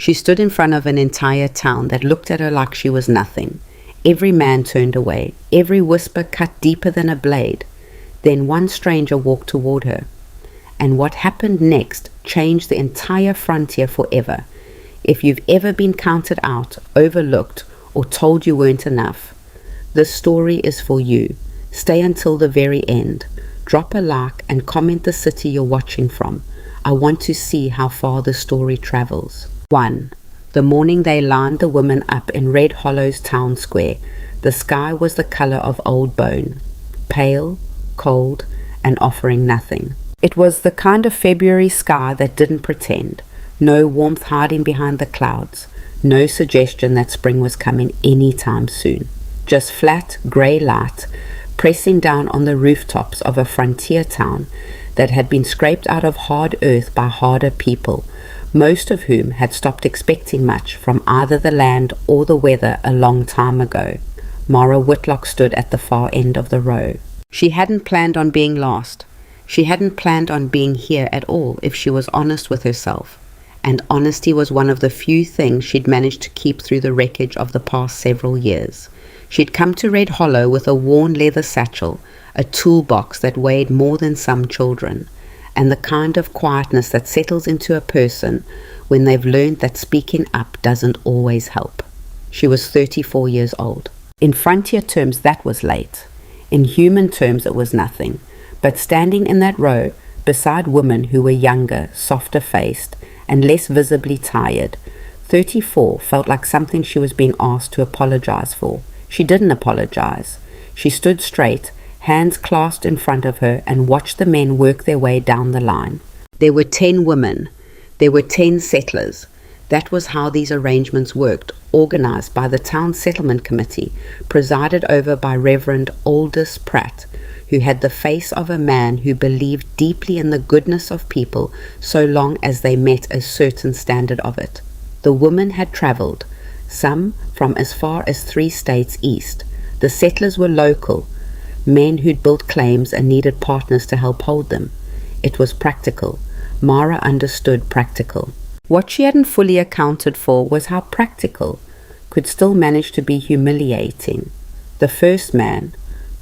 She stood in front of an entire town that looked at her like she was nothing. Every man turned away, every whisper cut deeper than a blade. Then one stranger walked toward her. And what happened next changed the entire frontier forever. If you've ever been counted out, overlooked, or told you weren't enough, this story is for you. Stay until the very end. Drop a like and comment the city you're watching from. I want to see how far the story travels. 1. The morning they lined the women up in Red Hollow's town square, the sky was the color of old bone, pale, cold, and offering nothing. It was the kind of February sky that didn't pretend, no warmth hiding behind the clouds, no suggestion that spring was coming any time soon. Just flat, grey light, pressing down on the rooftops of a frontier town that had been scraped out of hard earth by harder people, most of whom had stopped expecting much from either the land or the weather a long time ago. Mara Whitlock stood at the far end of the row. She hadn't planned on being lost. She hadn't planned on being here at all if she was honest with herself. And honesty was one of the few things she'd managed to keep through the wreckage of the past several years. She'd come to Red Hollow with a worn leather satchel, a toolbox that weighed more than some children, and the kind of quietness that settles into a person when they've learned that speaking up doesn't always help. She was 34 years old. In frontier terms, that was late. In human terms, it was nothing. But standing in that row, beside women who were younger, softer-faced, and less visibly tired, 34 felt like something she was being asked to apologize for. She didn't apologize. She stood straight, hands clasped in front of her, and watched the men work their way down the line. There were 10 women. There were 10 settlers. That was how these arrangements worked, organized by the Town Settlement Committee, presided over by Reverend Aldous Pratt, who had the face of a man who believed deeply in the goodness of people so long as they met a certain standard of it. The women had traveled, some from as far as 3 states east. The settlers were local, men who'd built claims and needed partners to help hold them. It was practical. Mara understood practical. What she hadn't fully accounted for was how practical could still manage to be humiliating. The first man,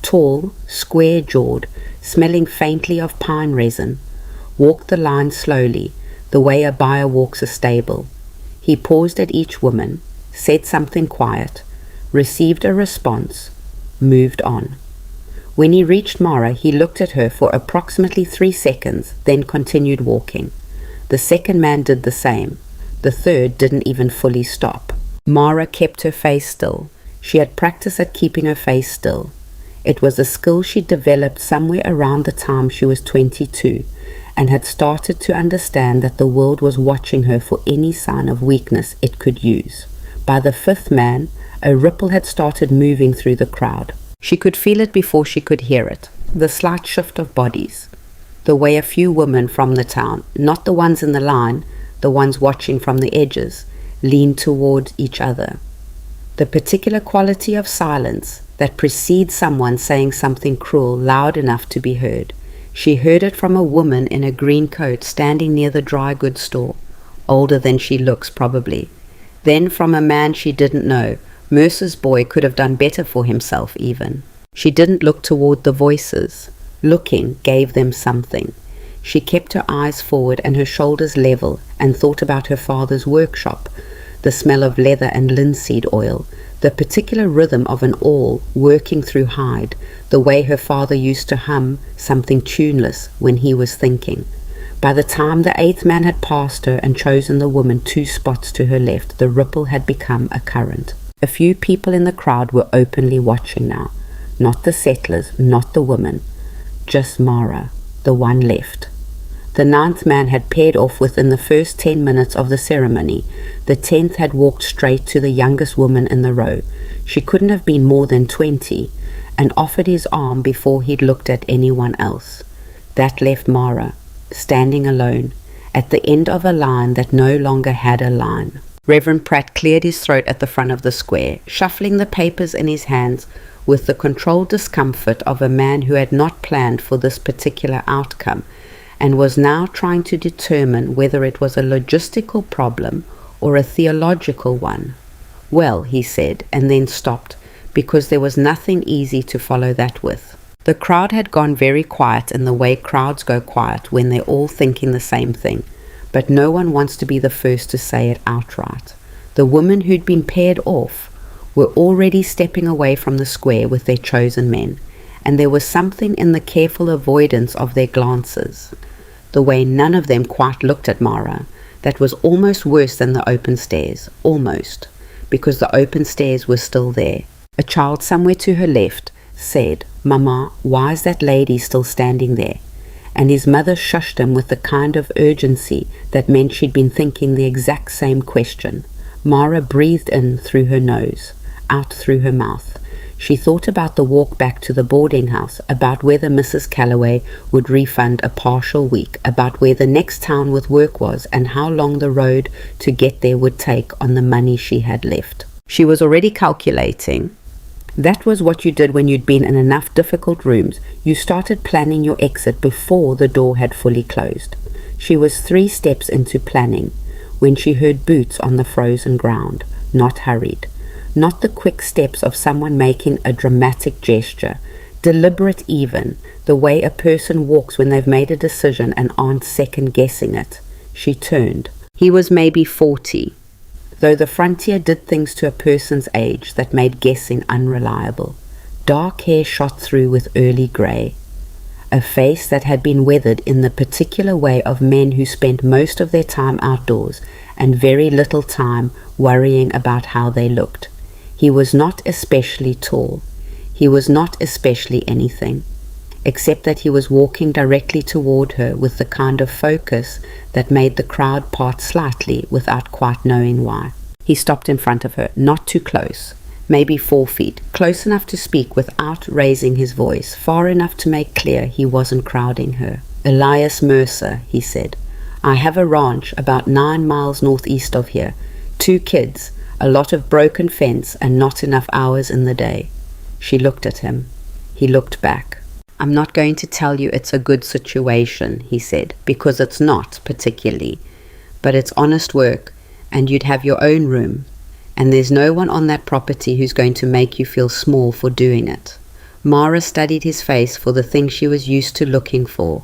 tall, square-jawed, smelling faintly of pine resin, walked the line slowly, the way a buyer walks a stable. He paused at each woman, said something quiet, received a response, moved on. When he reached Mara, he looked at her for approximately 3 seconds, then continued walking. The second man did the same. The third didn't even fully stop. Mara kept her face still. She had practiced at keeping her face still. It was a skill she developed somewhere around the time she was 22, and had started to understand that the world was watching her for any sign of weakness it could use. By the 5th man, a ripple had started moving through the crowd. She could feel it before she could hear it, the slight shift of bodies, the way a few women from the town, not the ones in the line, the ones watching from the edges, leaned toward each other. The particular quality of silence that precedes someone saying something cruel loud enough to be heard. She heard it from a woman in a green coat standing near the dry goods store, older than she looks probably. Then from a man she didn't know. Mercer's boy could have done better for himself even. She didn't look toward the voices. Looking gave them something. She kept her eyes forward and her shoulders level and thought about her father's workshop, the smell of leather and linseed oil, the particular rhythm of an awl working through hide, the way her father used to hum something tuneless when he was thinking. By the time the 8th man had passed her and chosen the woman 2 spots to her left, the ripple had become a current. A few people in the crowd were openly watching now. Not the settlers, not the women. Just Mara, the one left. The 9th man had paired off within the first 10 minutes of the ceremony. The 10th had walked straight to the youngest woman in the row. She couldn't have been more than 20, and offered his arm before he'd looked at anyone else. That left Mara, standing alone, at the end of a line that no longer had a line. Reverend Pratt cleared his throat at the front of the square, shuffling the papers in his hands with the controlled discomfort of a man who had not planned for this particular outcome, and was now trying to determine whether it was a logistical problem or a theological one? Well, he said, and then stopped, because there was nothing easy to follow that with. The crowd had gone very quiet in the way crowds go quiet when they're all thinking the same thing, but no one wants to be the first to say it outright. The women who'd been paired off were already stepping away from the square with their chosen men, and there was something in the careful avoidance of their glances, the way none of them quite looked at Mara, that was almost worse than the open stairs, almost, because the open stairs were still there. A child somewhere to her left said, "Mama, why is that lady still standing there?" And his mother shushed him with the kind of urgency that meant she'd been thinking the exact same question. Mara breathed in through her nose, out through her mouth. She thought about the walk back to the boarding house, about whether Mrs. Calloway would refund a partial week, about where the next town with work was, and how long the road to get there would take on the money she had left. She was already calculating. That was what you did when you'd been in enough difficult rooms. You started planning your exit before the door had fully closed. She was 3 steps into planning when she heard boots on the frozen ground, not hurried. Not the quick steps of someone making a dramatic gesture, deliberate even, the way a person walks when they've made a decision and aren't second-guessing it. She turned. He was maybe 40, though the frontier did things to a person's age that made guessing unreliable. Dark hair shot through with early grey. A face that had been weathered in the particular way of men who spent most of their time outdoors and very little time worrying about how they looked. He was not especially tall. He was not especially anything, except that he was walking directly toward her with the kind of focus that made the crowd part slightly without quite knowing why. He stopped in front of her, not too close, maybe 4 feet, close enough to speak without raising his voice, far enough to make clear he wasn't crowding her. "Elias Mercer," he said. "I have a ranch about 9 miles northeast of here. 2 kids, a lot of broken fence, and not enough hours in the day." She looked at him. He looked back. "I'm not going to tell you it's a good situation," he said, "because it's not, particularly. But it's honest work, and you'd have your own room. And there's no one on that property who's going to make you feel small for doing it." Mara studied his face for the thing she was used to looking for,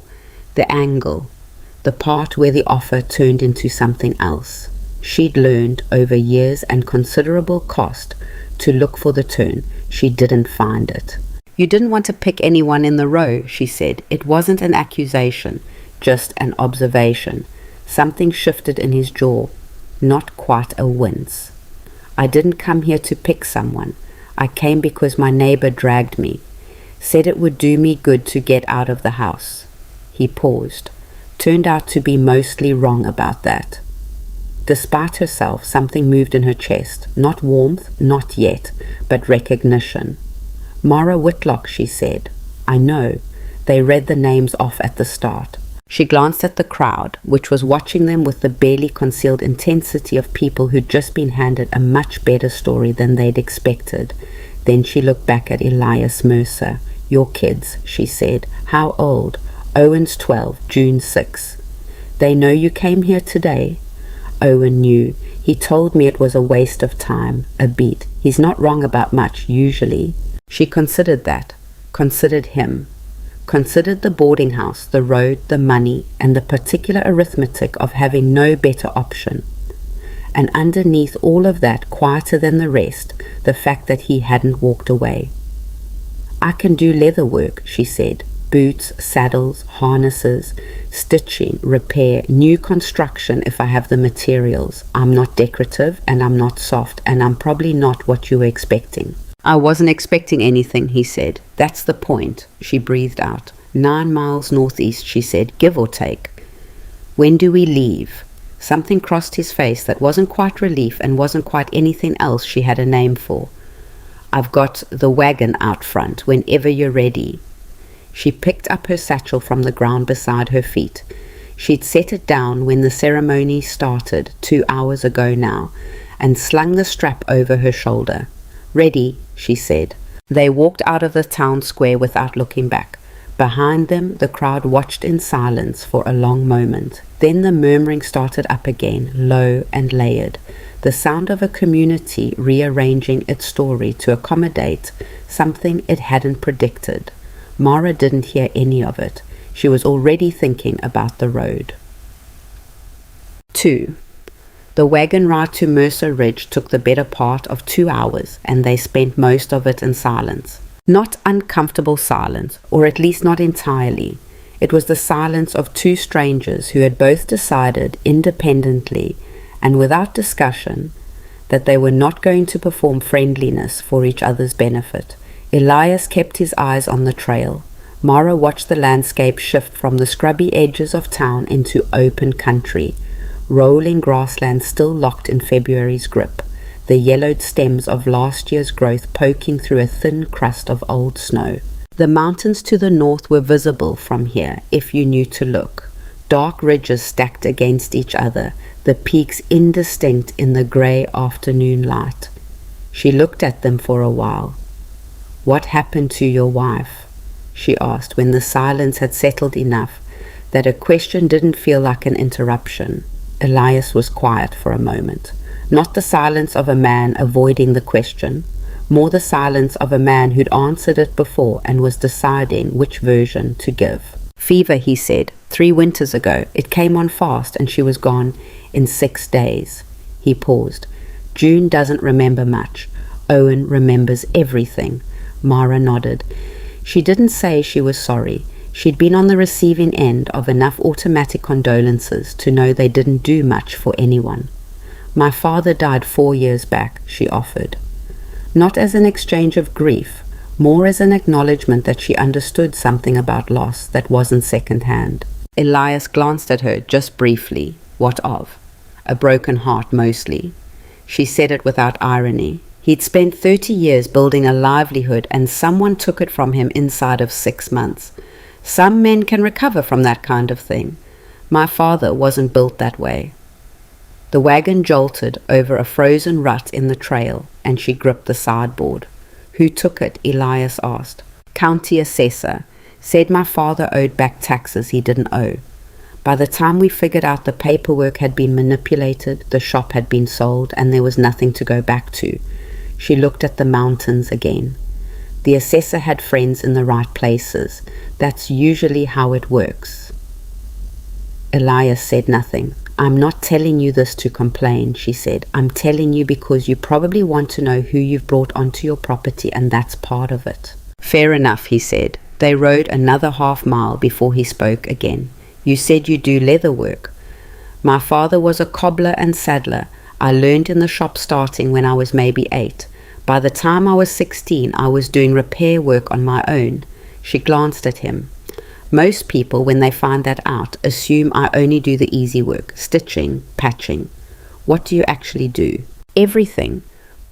the angle, the part where the offer turned into something else. She'd learned over years and considerable cost to look for the turn. She didn't find it. "You didn't want to pick anyone in the row," she said. It wasn't an accusation, just an observation. Something shifted in his jaw, not quite a wince. "I didn't come here to pick someone. I came because my neighbor dragged me, said it would do me good to get out of the house." He paused, turned out to be mostly wrong about that. Despite herself, something moved in her chest, not warmth, not yet, but recognition. "Mara Whitlock," she said. "I know." They read the names off at the start. She glanced at the crowd, which was watching them with the barely concealed intensity of people who'd just been handed a much better story than they'd expected. Then she looked back at Elias Mercer. "Your kids," she said. "How old?" "Owen's 12, June 6. "They know you came here today?" Owen knew. "He told me it was a waste of time, a beat. He's not wrong about much, usually." She considered that, considered him, considered the boarding house, the road, the money, and the particular arithmetic of having no better option. And underneath all of that, quieter than the rest, the fact that he hadn't walked away. "I can do leather work," she said. "Boots, saddles, harnesses, stitching, repair, new construction if I have the materials. I'm not decorative, and I'm not soft, and I'm probably not what you were expecting." "I wasn't expecting anything," he said. "That's the point," she breathed out. 9 miles northeast, she said, give or take. "When do we leave?" Something crossed his face that wasn't quite relief and wasn't quite anything else she had a name for. "I've got the wagon out front, whenever you're ready." She picked up her satchel from the ground beside her feet. She'd set it down when the ceremony started 2 hours ago now, and slung the strap over her shoulder. "Ready," she said. They walked out of the town square without looking back. Behind them, the crowd watched in silence for a long moment. Then the murmuring started up again, low and layered, the sound of a community rearranging its story to accommodate something it hadn't predicted. Mara didn't hear any of it. She was already thinking about the road. 2. The wagon ride to Mercer Ridge took the better part of 2 hours, and they spent most of it in silence. Not uncomfortable silence, or at least not entirely. It was the silence of two strangers who had both decided independently and without discussion that they were not going to perform friendliness for each other's benefit. Elias kept his eyes on the trail. Mara watched the landscape shift from the scrubby edges of town into open country, rolling grassland still locked in February's grip, the yellowed stems of last year's growth poking through a thin crust of old snow. The mountains to the north were visible from here if you knew to look. Dark ridges stacked against each other, the peaks indistinct in the grey afternoon light. She looked at them for a while. "What happened to your wife?" she asked when the silence had settled enough that a question didn't feel like an interruption. Elias was quiet for a moment. Not the silence of a man avoiding the question, more the silence of a man who'd answered it before and was deciding which version to give. "Fever," he said. 3 winters ago. It came on fast and she was gone in 6 days. He paused. "June doesn't remember much. Owen remembers everything." Mara nodded. She didn't say she was sorry. She'd been on the receiving end of enough automatic condolences to know they didn't do much for anyone. "My father died 4 years back," she offered. Not as an exchange of grief, more as an acknowledgement that she understood something about loss that wasn't second-hand. Elias glanced at her just briefly. What of? A broken heart, mostly. She said it without irony. He'd spent 30 years building a livelihood and someone took it from him inside of 6 months. Some men can recover from that kind of thing. My father wasn't built that way. The wagon jolted over a frozen rut in the trail, and she gripped the sideboard. "Who took it?" Elias asked. "County assessor. Said my father owed back taxes he didn't owe. By the time we figured out the paperwork had been manipulated, the shop had been sold, and there was nothing to go back to." She looked at the mountains again. The assessor had friends in the right places. That's usually how it works. Elias said nothing. "I'm not telling you this to complain," she said. "I'm telling you because you probably want to know who you've brought onto your property, and that's part of it." "Fair enough," he said. They rode another half-mile before he spoke again. "You said you do leather work." "My father was a cobbler and saddler. I learned in the shop starting when I was maybe 8. By the time I was 16, I was doing repair work on my own." She glanced at him. "Most people, when they find that out, assume I only do the easy work, stitching, patching. What do you actually do?" "Everything.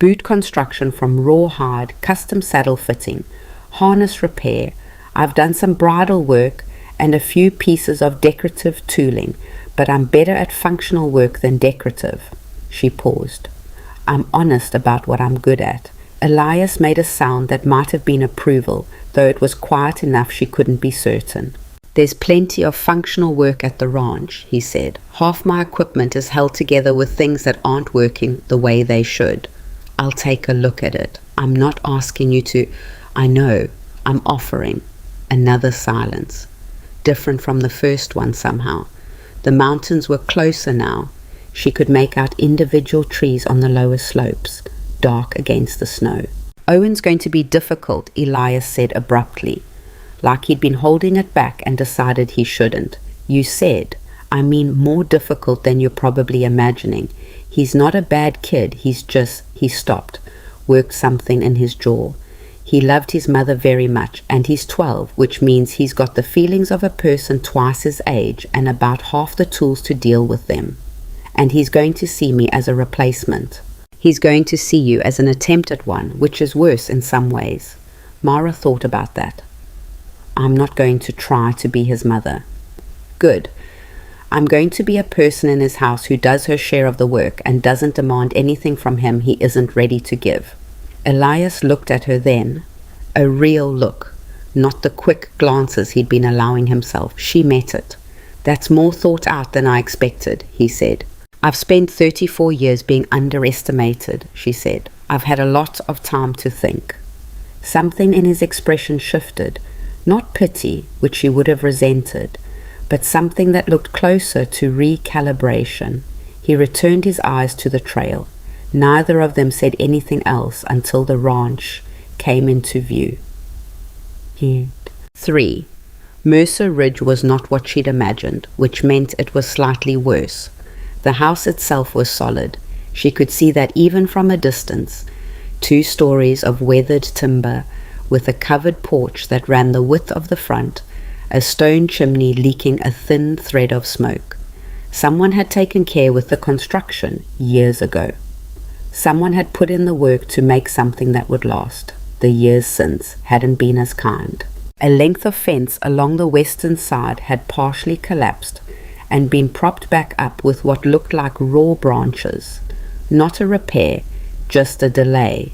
Boot construction from rawhide, custom saddle fitting, harness repair. I've done some bridle work and a few pieces of decorative tooling, but I'm better at functional work than decorative." She paused. "I'm honest about what I'm good at." Elias made a sound that might have been approval, though it was quiet enough she couldn't be certain. "There's plenty of functional work at the ranch," he said. "Half my equipment is held together with things that aren't working the way they should. I'll take a look at it. I'm not asking you to—" "I know. I'm offering." Another silence. Different from the first one somehow. The mountains were closer now. She could make out individual trees on the lower slopes, dark against the snow. "Owen's going to be difficult," Elias said abruptly, like he'd been holding it back and decided he shouldn't. "You said, I mean more difficult than you're probably imagining. He's not a bad kid, he stopped, worked something in his jaw. He loved his mother very much, and he's 12, which means he's got the feelings of a person twice his age and about half the tools to deal with them. And he's going to see me as a replacement. He's going to see you as an attempt at one, which is worse in some ways." Mara thought about that. "I'm not going to try to be his mother." "Good. I'm going to be a person in his house who does her share of the work and doesn't demand anything from him he isn't ready to give." Elias looked at her then, a real look, not the quick glances he'd been allowing himself. She met it. "That's more thought out than I expected," he said. "I've spent 34 years being underestimated," she said. "I've had a lot of time to think." Something in his expression shifted, not pity, which she would have resented, but something that looked closer to recalibration. He returned his eyes to the trail. Neither of them said anything else until the ranch came into view. 3. Mercer Ridge was not what she'd imagined, which meant it was slightly worse. The house itself was solid. She could see that even from a distance. 2 stories of weathered timber with a covered porch that ran the width of the front, a stone chimney leaking a thin thread of smoke. Someone had taken care with the construction years ago. Someone had put in the work to make something that would last. The years since hadn't been as kind. A length of fence along the western side had partially collapsed and been propped back up with what looked like raw branches. Not a repair, just a delay.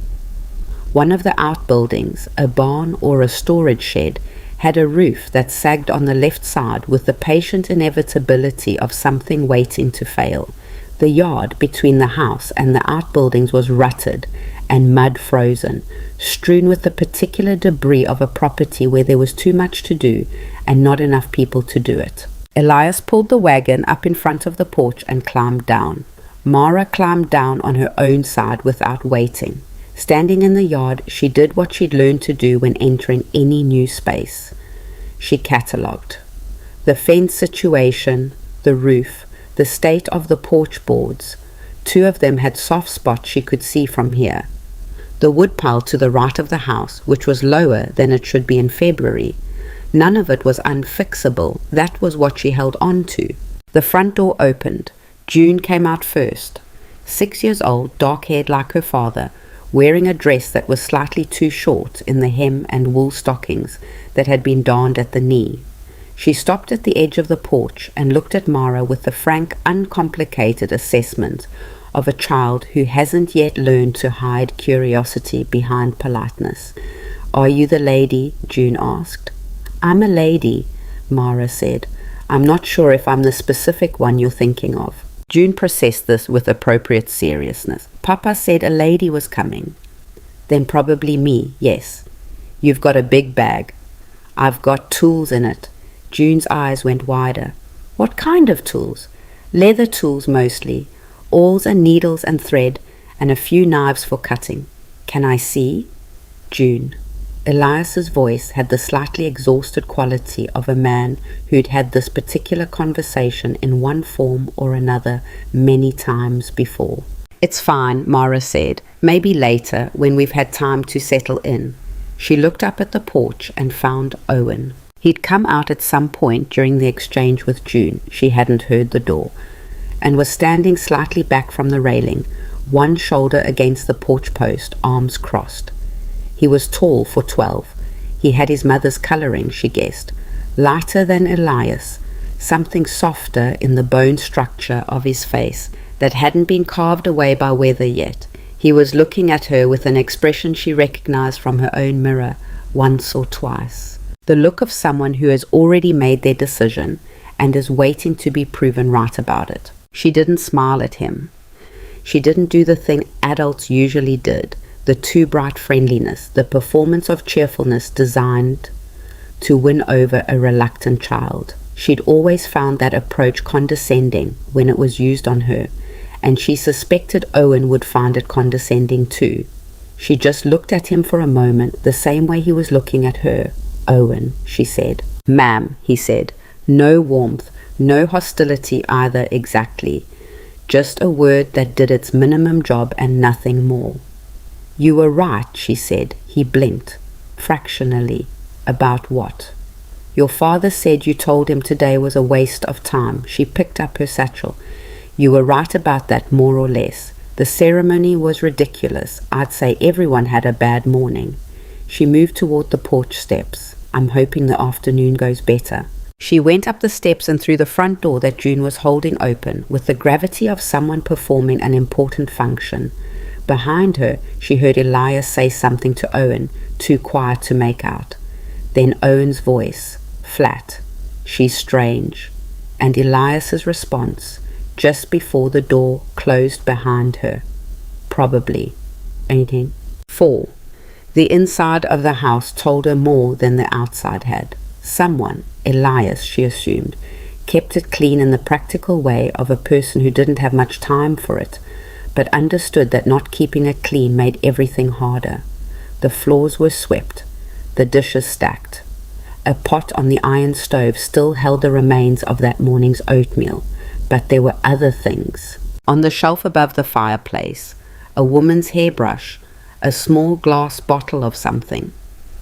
One of the outbuildings, a barn or a storage shed, had a roof that sagged on the left side with the patient inevitability of something waiting to fail. The yard between the house and the outbuildings was rutted and mud frozen, strewn with the particular debris of a property where there was too much to do and not enough people to do it. Elias pulled the wagon up in front of the porch and climbed down. Mara climbed down on her own side without waiting. Standing in the yard, she did what she'd learned to do when entering any new space. She catalogued the fence situation, the roof, the state of the porch boards. 2 of them had soft spots she could see from here. The woodpile to the right of the house, which was lower than it should be in February. None of it was unfixable. That was what she held on to. The front door opened. June came out first. 6 years old, dark-haired like her father, wearing a dress that was slightly too short in the hem and wool stockings that had been darned at the knee. She stopped at the edge of the porch and looked at Mara with the frank, uncomplicated assessment of a child who hasn't yet learned to hide curiosity behind politeness. "Are you the lady?" June asked. "I'm a lady," Mara said. "I'm not sure if I'm the specific one you're thinking of." June processed this with appropriate seriousness. "Papa said a lady was coming." "Then probably me, yes. You've got a big bag." "I've got tools in it." June's eyes went wider. "What kind of tools?" "Leather tools mostly. Awls and needles and thread, and a few knives for cutting." "Can I see?" June. Elias's voice had the slightly exhausted quality of a man who'd had this particular conversation in one form or another many times before. "It's fine," Mara said. "Maybe later, when we've had time to settle in." She looked up at the porch and found Owen. He'd come out at some point during the exchange with June. She hadn't heard the door, and was standing slightly back from the railing, one shoulder against the porch post, arms crossed. He was tall for 12. He had his mother's colouring, she guessed. Lighter than Elias, something softer in the bone structure of his face that hadn't been carved away by weather yet. He was looking at her with an expression she recognized from her own mirror once or twice. The look of someone who has already made their decision and is waiting to be proven right about it. She didn't smile at him. She didn't do the thing adults usually did, the too bright friendliness, the performance of cheerfulness designed to win over a reluctant child. She'd always found that approach condescending when it was used on her, and she suspected Owen would find it condescending too. She just looked at him for a moment, the same way he was looking at her. "Owen," she said. "Ma'am," he said. No warmth, no hostility either exactly. Just a word that did its minimum job and nothing more. "You were right," she said. He blinked, fractionally. "About what?" "Your father said you told him today was a waste of time." She picked up her satchel. "You were right about that, more or less. The ceremony was ridiculous. I'd say everyone had a bad morning." She moved toward the porch steps. "I'm hoping the afternoon goes better." She went up the steps and through the front door that June was holding open, with the gravity of someone performing an important function. Behind her, she heard Elias say something to Owen, too quiet to make out. Then Owen's voice, flat, "She's strange," and Elias's response, just before the door closed behind her, "Probably." 18. 4. The inside of the house told her more than the outside had. Someone, Elias, she assumed, kept it clean in the practical way of a person who didn't have much time for it, but understood that not keeping it clean made everything harder. The floors were swept, the dishes stacked. A pot on the iron stove still held the remains of that morning's oatmeal, but there were other things. On the shelf above the fireplace, a woman's hairbrush, a small glass bottle of something,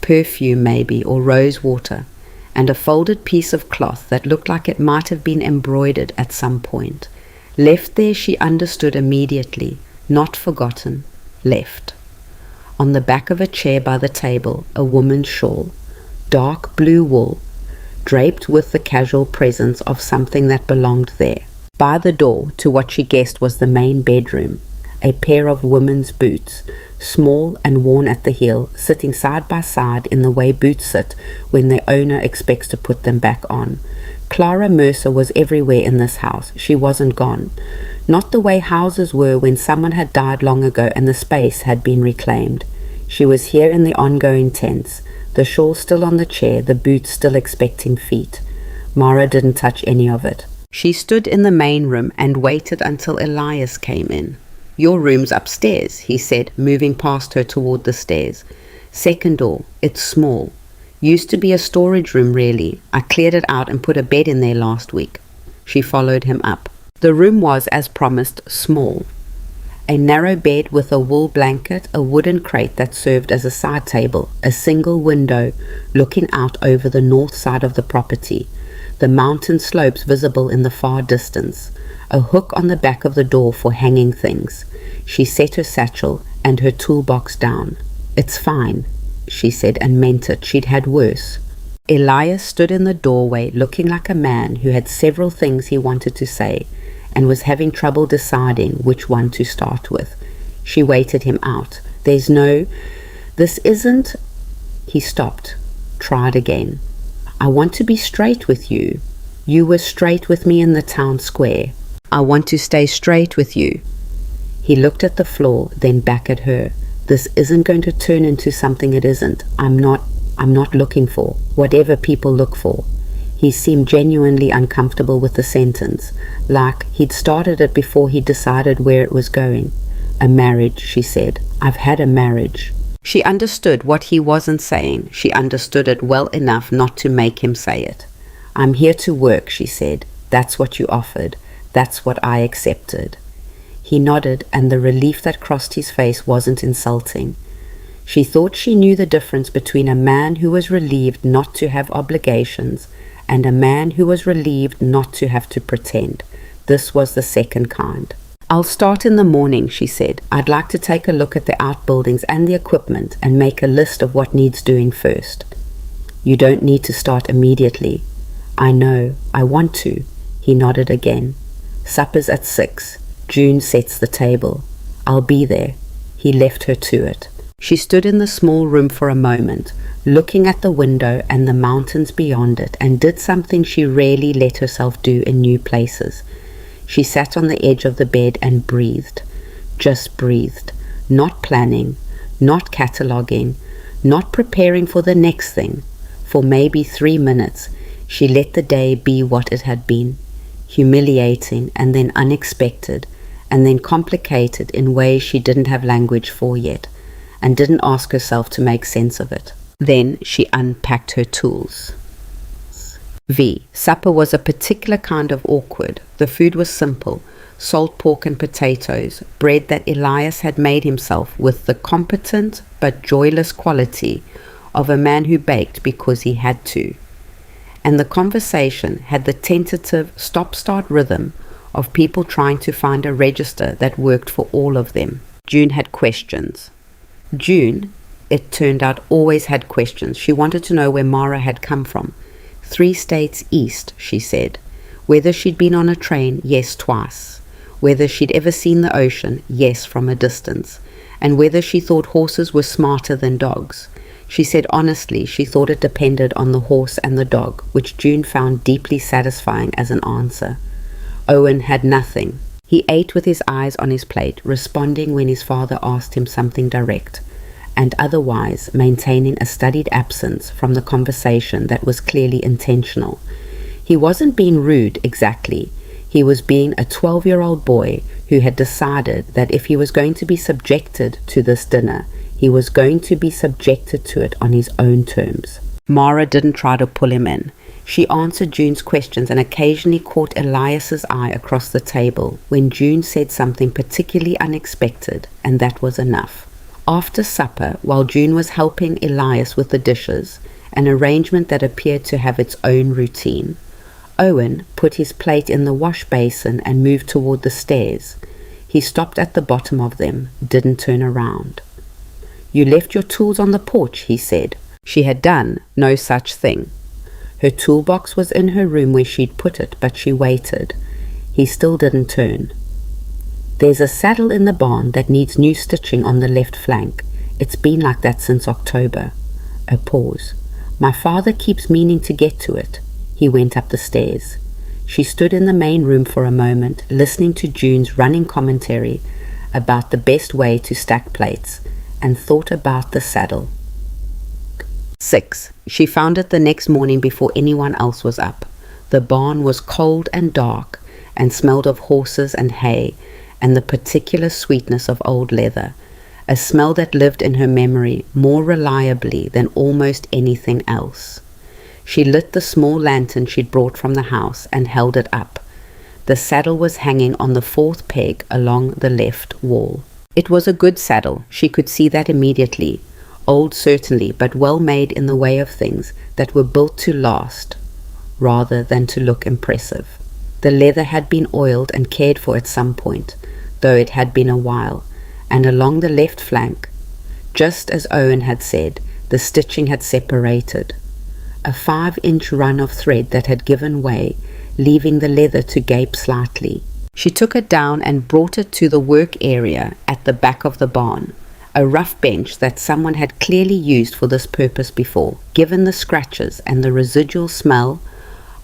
perfume maybe, or rose water, and a folded piece of cloth that looked like it might have been embroidered at some point. Left there, she understood immediately, not forgotten, left. On the back of a chair by the table, a woman's shawl, dark blue wool, draped with the casual presence of something that belonged there. By the door to what she guessed was the main bedroom, a pair of women's boots, small and worn at the heel, sitting side by side in the way boots sit when their owner expects to put them back on. Clara Mercer was everywhere in this house. She wasn't gone. Not the way houses were when someone had died long ago and the space had been reclaimed. She was here in the ongoing tense, the shawl still on the chair, the boots still expecting feet. Mara didn't touch any of it. She stood in the main room and waited until Elias came in. "Your room's upstairs," he said, moving past her toward the stairs. "Second door. It's small. Used to be a storage room, really. I cleared it out and put a bed in there last week." She followed him up. The room was, as promised, small. A narrow bed with a wool blanket, a wooden crate that served as a side table, a single window looking out over the north side of the property, the mountain slopes visible in the far distance, a hook on the back of the door for hanging things. She set her satchel and her toolbox down. "It's fine," she said, and meant it. She'd had worse. Elias stood in the doorway looking like a man who had several things he wanted to say and was having trouble deciding which one to start with. She waited him out. This isn't..." He stopped, tried again. "I want to be straight with you. You were straight with me in the town square. I want to stay straight with you." He looked at the floor, then back at her. "This isn't going to turn into something it isn't. I'm not looking for whatever people look for." He seemed genuinely uncomfortable with the sentence, like he'd started it before he decided where it was going. "A marriage," she said. "I've had a marriage." She understood what he wasn't saying. She understood it well enough not to make him say it. "I'm here to work," she said. "That's what you offered. That's what I accepted." He nodded, and the relief that crossed his face wasn't insulting. She thought she knew the difference between a man who was relieved not to have obligations and a man who was relieved not to have to pretend. This was the second kind. "I'll start in the morning," she said. "I'd like to take a look at the outbuildings and the equipment and make a list of what needs doing first." "You don't need to start immediately." "I know. I want to." He nodded again. "Supper's at 6. June sets the table. I'll be there." He left her to it. She stood in the small room for a moment, looking at the window and the mountains beyond it, and did something she rarely let herself do in new places. She sat on the edge of the bed and breathed. Just breathed. Not planning, not cataloguing, not preparing for the next thing. For maybe 3 minutes, she let the day be what it had been. Humiliating, and then unexpected, and then complicated in ways she didn't have language for yet, and didn't ask herself to make sense of it. Then she unpacked her tools. Supper was a particular kind of awkward. The food was simple, salt pork and potatoes, bread that Elias had made himself with the competent but joyless quality of a man who baked because he had to. And the conversation had the tentative stop-start rhythm of people trying to find a register that worked for all of them. June had questions. June, it turned out, always had questions. She wanted to know where Mara had come from. 3 states east, she said. Whether she'd been on a train, yes, twice. Whether she'd ever seen the ocean, yes, from a distance. And whether she thought horses were smarter than dogs. She said honestly she thought it depended on the horse and the dog, which June found deeply satisfying as an answer. Owen had nothing. He ate with his eyes on his plate, responding when his father asked him something direct, and otherwise maintaining a studied absence from the conversation that was clearly intentional. He wasn't being rude exactly. He was being a 12-year-old boy who had decided that if he was going to be subjected to this dinner, he was going to be subjected to it on his own terms. Mara didn't try to pull him in. She answered June's questions and occasionally caught Elias's eye across the table when June said something particularly unexpected, and that was enough. After supper, while June was helping Elias with the dishes, an arrangement that appeared to have its own routine, Owen put his plate in the wash basin and moved toward the stairs. He stopped at the bottom of them, didn't turn around. "You left your tools on the porch," he said. She had done no such thing. Her toolbox was in her room where she'd put it, but she waited. He still didn't turn. "There's a saddle in the barn that needs new stitching on the left flank. It's been like that since October." A pause. "My father keeps meaning to get to it." He went up the stairs. She stood in the main room for a moment, listening to June's running commentary about the best way to stack plates, and thought about the saddle. 6. She found it the next morning before anyone else was up. The barn was cold and dark and smelled of horses and hay and the particular sweetness of old leather, a smell that lived in her memory more reliably than almost anything else. She lit the small lantern she'd brought from the house and held it up. The saddle was hanging on the fourth peg along the left wall. It was a good saddle, she could see that immediately. Old certainly, but well made in the way of things that were built to last, rather than to look impressive. The leather had been oiled and cared for at some point, though it had been a while, and along the left flank, just as Owen had said, the stitching had separated. A 5-inch run of thread that had given way, leaving the leather to gape slightly. She took it down and brought it to the work area at the back of the barn, a rough bench that someone had clearly used for this purpose before, given the scratches and the residual smell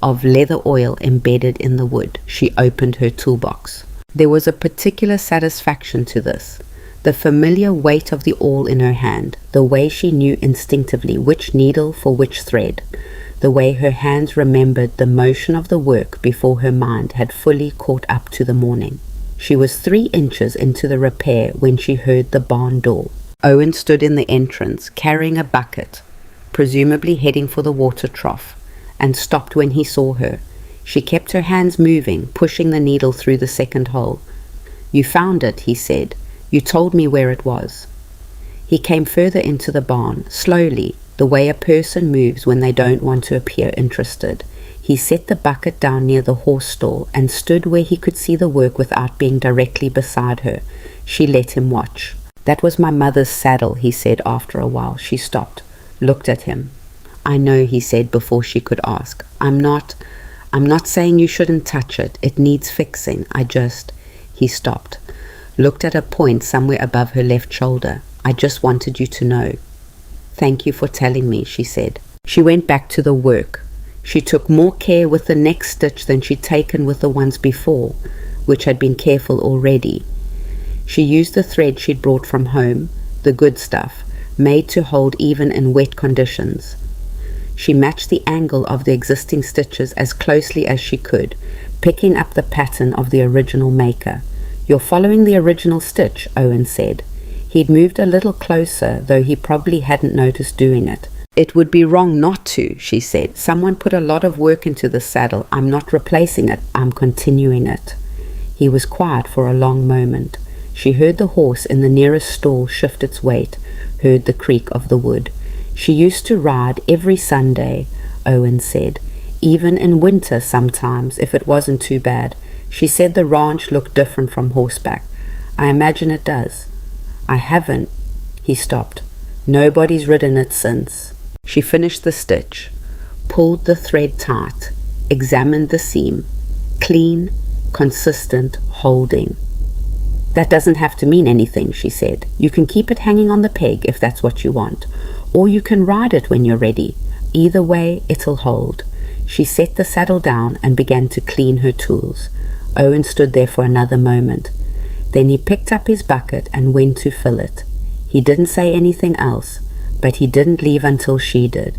of leather oil embedded in the wood. She opened her toolbox. There was a particular satisfaction to this. The familiar weight of the awl in her hand, the way she knew instinctively which needle for which thread, the way her hands remembered the motion of the work before her mind had fully caught up to the morning. She was 3 inches into the repair when she heard the barn door. Owen stood in the entrance, carrying a bucket, presumably heading for the water trough, and stopped when he saw her. She kept her hands moving, pushing the needle through the second hole. "You found it," he said. "You told me where it was." He came further into the barn, slowly, the way a person moves when they don't want to appear interested. He set the bucket down near the horse stall and stood where he could see the work without being directly beside her. She let him watch. "That was my mother's saddle," he said after a while. She stopped, looked at him. "I know," he said before she could ask. I'm not saying you shouldn't touch it. It needs fixing. He stopped, looked at a point somewhere above her left shoulder. "I just wanted you to know." "Thank you for telling me," she said. She went back to the work. She took more care with the next stitch than she'd taken with the ones before, which had been careful already. She used the thread she'd brought from home, the good stuff, made to hold even in wet conditions. She matched the angle of the existing stitches as closely as she could, picking up the pattern of the original maker. "You're following the original stitch," Owen said. He'd moved a little closer, though he probably hadn't noticed doing it. "It would be wrong not to," she said. "Someone put a lot of work into the saddle. I'm not replacing it. I'm continuing it." He was quiet for a long moment. She heard the horse in the nearest stall shift its weight, heard the creak of the wood. "She used to ride every Sunday," Owen said, "even in winter sometimes, if it wasn't too bad. She said the ranch looked different from horseback. I imagine it does. I haven't." He stopped. "Nobody's ridden it since." She finished the stitch, pulled the thread tight, examined the seam. Clean, consistent, holding. "That doesn't have to mean anything," she said. "You can keep it hanging on the peg if that's what you want, or you can ride it when you're ready. Either way, it'll hold." She set the saddle down and began to clean her tools. Owen stood there for another moment. Then he picked up his bucket and went to fill it. He didn't say anything else, but he didn't leave until she did.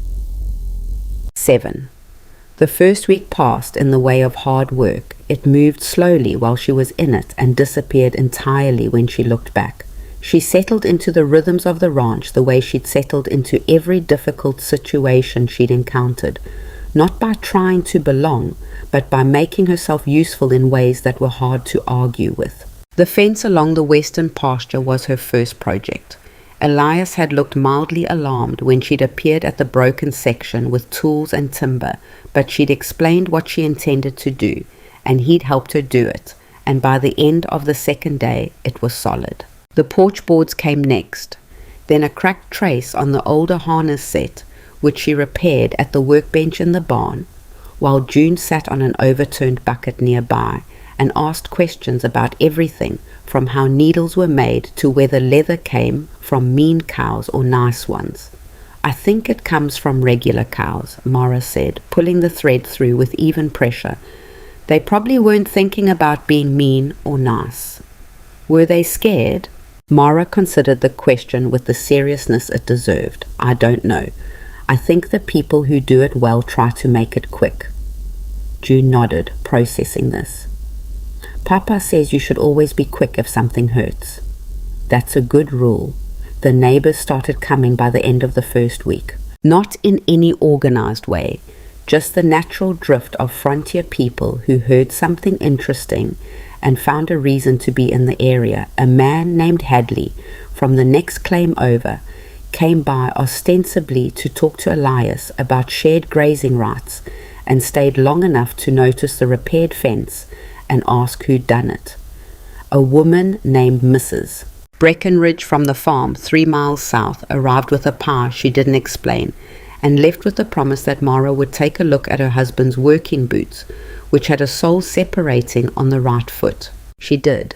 7. The first week passed in the way of hard work. It moved slowly while she was in it and disappeared entirely when she looked back. She settled into the rhythms of the ranch the way she'd settled into every difficult situation she'd encountered, not by trying to belong, but by making herself useful in ways that were hard to argue with. The fence along the western pasture was her first project. Elias had looked mildly alarmed when she'd appeared at the broken section with tools and timber, but she'd explained what she intended to do, and he'd helped her do it, and by the end of the second day, it was solid. The porch boards came next, then a cracked trace on the older harness set, which she repaired at the workbench in the barn, while June sat on an overturned bucket nearby and asked questions about everything from how needles were made to whether leather came from mean cows or nice ones. "I think it comes from regular cows," Mara said, pulling the thread through with even pressure. "They probably weren't thinking about being mean or nice." "Were they scared?" Mara considered the question with the seriousness it deserved. "I don't know. I think the people who do it well try to make it quick." June nodded, processing this. "Papa says you should always be quick if something hurts." "That's a good rule." The neighbors started coming by the end of the first week. Not in any organized way, just the natural drift of frontier people who heard something interesting and found a reason to be in the area. A man named Hadley, from the next claim over, came by ostensibly to talk to Elias about shared grazing rights and stayed long enough to notice the repaired fence and ask who'd done it. A woman named Mrs. Breckenridge from the farm 3 miles south arrived with a pie she didn't explain and left with the promise that Mara would take a look at her husband's working boots, which had a sole separating on the right foot. She did.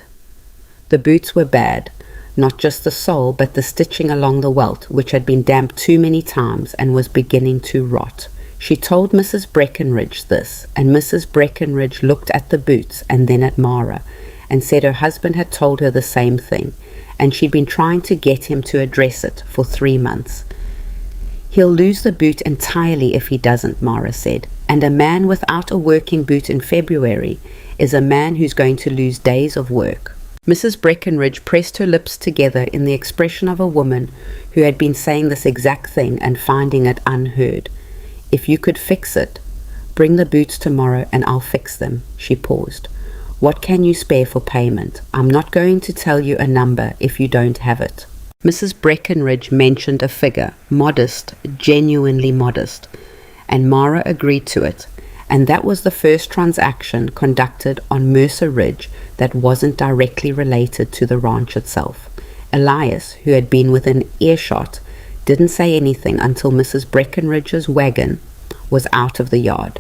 The boots were bad, not just the sole but the stitching along the welt, which had been damped too many times and was beginning to rot. She told Mrs. Breckenridge this, and Mrs. Breckenridge looked at the boots and then at Mara, and said her husband had told her the same thing, and she'd been trying to get him to address it for 3 months. "He'll lose the boot entirely if he doesn't," Mara said, "and a man without a working boot in February is a man who's going to lose days of work." Mrs. Breckenridge pressed her lips together in the expression of a woman who had been saying this exact thing and finding it unheard. "If you could fix it, bring the boots tomorrow and I'll fix them." She paused. "What can you spare for payment? I'm not going to tell you a number if you don't have it." Mrs. Breckenridge mentioned a figure, modest, genuinely modest, and Mara agreed to it, and that was the first transaction conducted on Mercer Ridge that wasn't directly related to the ranch itself. Elias, who had been within earshot, didn't say anything until Mrs. Breckenridge's wagon was out of the yard.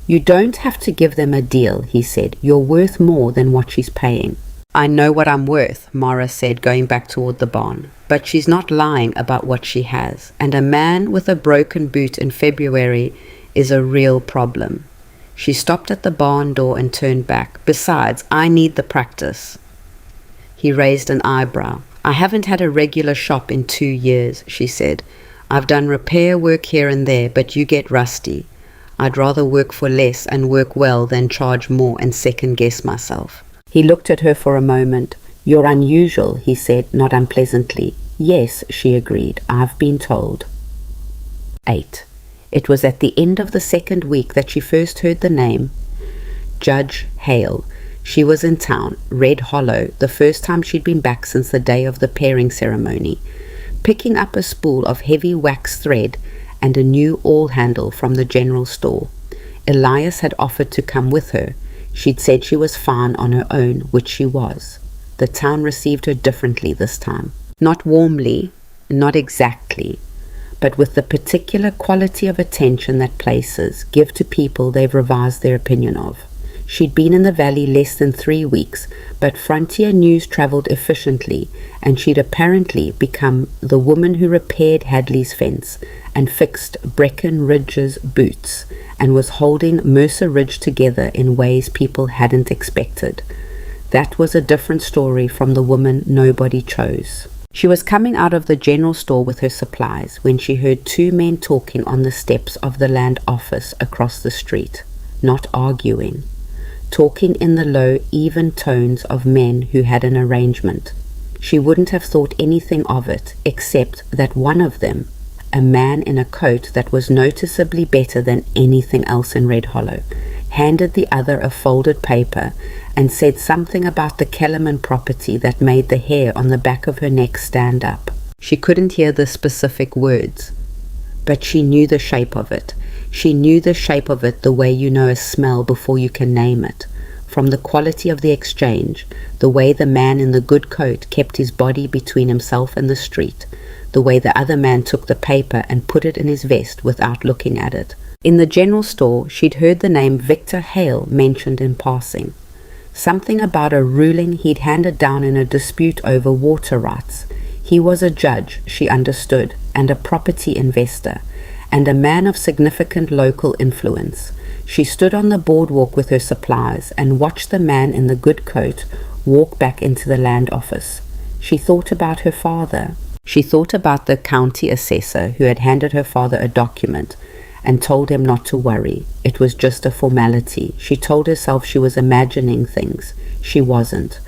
"You don't have to give them a deal," he said. "You're worth more than what she's paying." "I know what I'm worth," Mara said, going back toward the barn. "But she's not lying about what she has, and a man with a broken boot in February is a real problem." She stopped at the barn door and turned back. "Besides, I need the practice." He raised an eyebrow. "I haven't had a regular shop in 2 years," she said. "I've done repair work here and there, but you get rusty. I'd rather work for less and work well than charge more and second-guess myself." He looked at her for a moment. "You're unusual," he said, not unpleasantly. "Yes," she agreed. "I've been told." 8. It was at the end of the second week that she first heard the name Judge Hale. She was in town, Red Hollow, the first time she'd been back since the day of the pairing ceremony, picking up a spool of heavy wax thread and a new awl handle from the general store. Elias had offered to come with her. She'd said she was fine on her own, which she was. The town received her differently this time. Not warmly, not exactly, but with the particular quality of attention that places give to people they've revised their opinion of. She'd been in the valley less than 3 weeks, but frontier news travelled efficiently, and she'd apparently become the woman who repaired Hadley's fence and fixed Breckenridge's boots, and was holding Mercer Ridge together in ways people hadn't expected. That was a different story from the woman nobody chose. She was coming out of the general store with her supplies when she heard 2 men talking on the steps of the land office across the street, not arguing. Talking in the low, even tones of men who had an arrangement. She wouldn't have thought anything of it, except that one of them, a man in a coat that was noticeably better than anything else in Red Hollow, handed the other a folded paper and said something about the Kellerman property that made the hair on the back of her neck stand up. She couldn't hear the specific words, but she knew the shape of it. She knew the shape of it the way you know a smell before you can name it. From the quality of the exchange, the way the man in the good coat kept his body between himself and the street, the way the other man took the paper and put it in his vest without looking at it. In the general store, she'd heard the name Victor Hale mentioned in passing. Something about a ruling he'd handed down in a dispute over water rights. He was a judge, she understood, and a property investor, and a man of significant local influence. She stood on the boardwalk with her supplies and watched the man in the good coat walk back into the land office. She thought about her father. She thought about the county assessor who had handed her father a document and told him not to worry. It was just a formality. She told herself she was imagining things. She wasn't.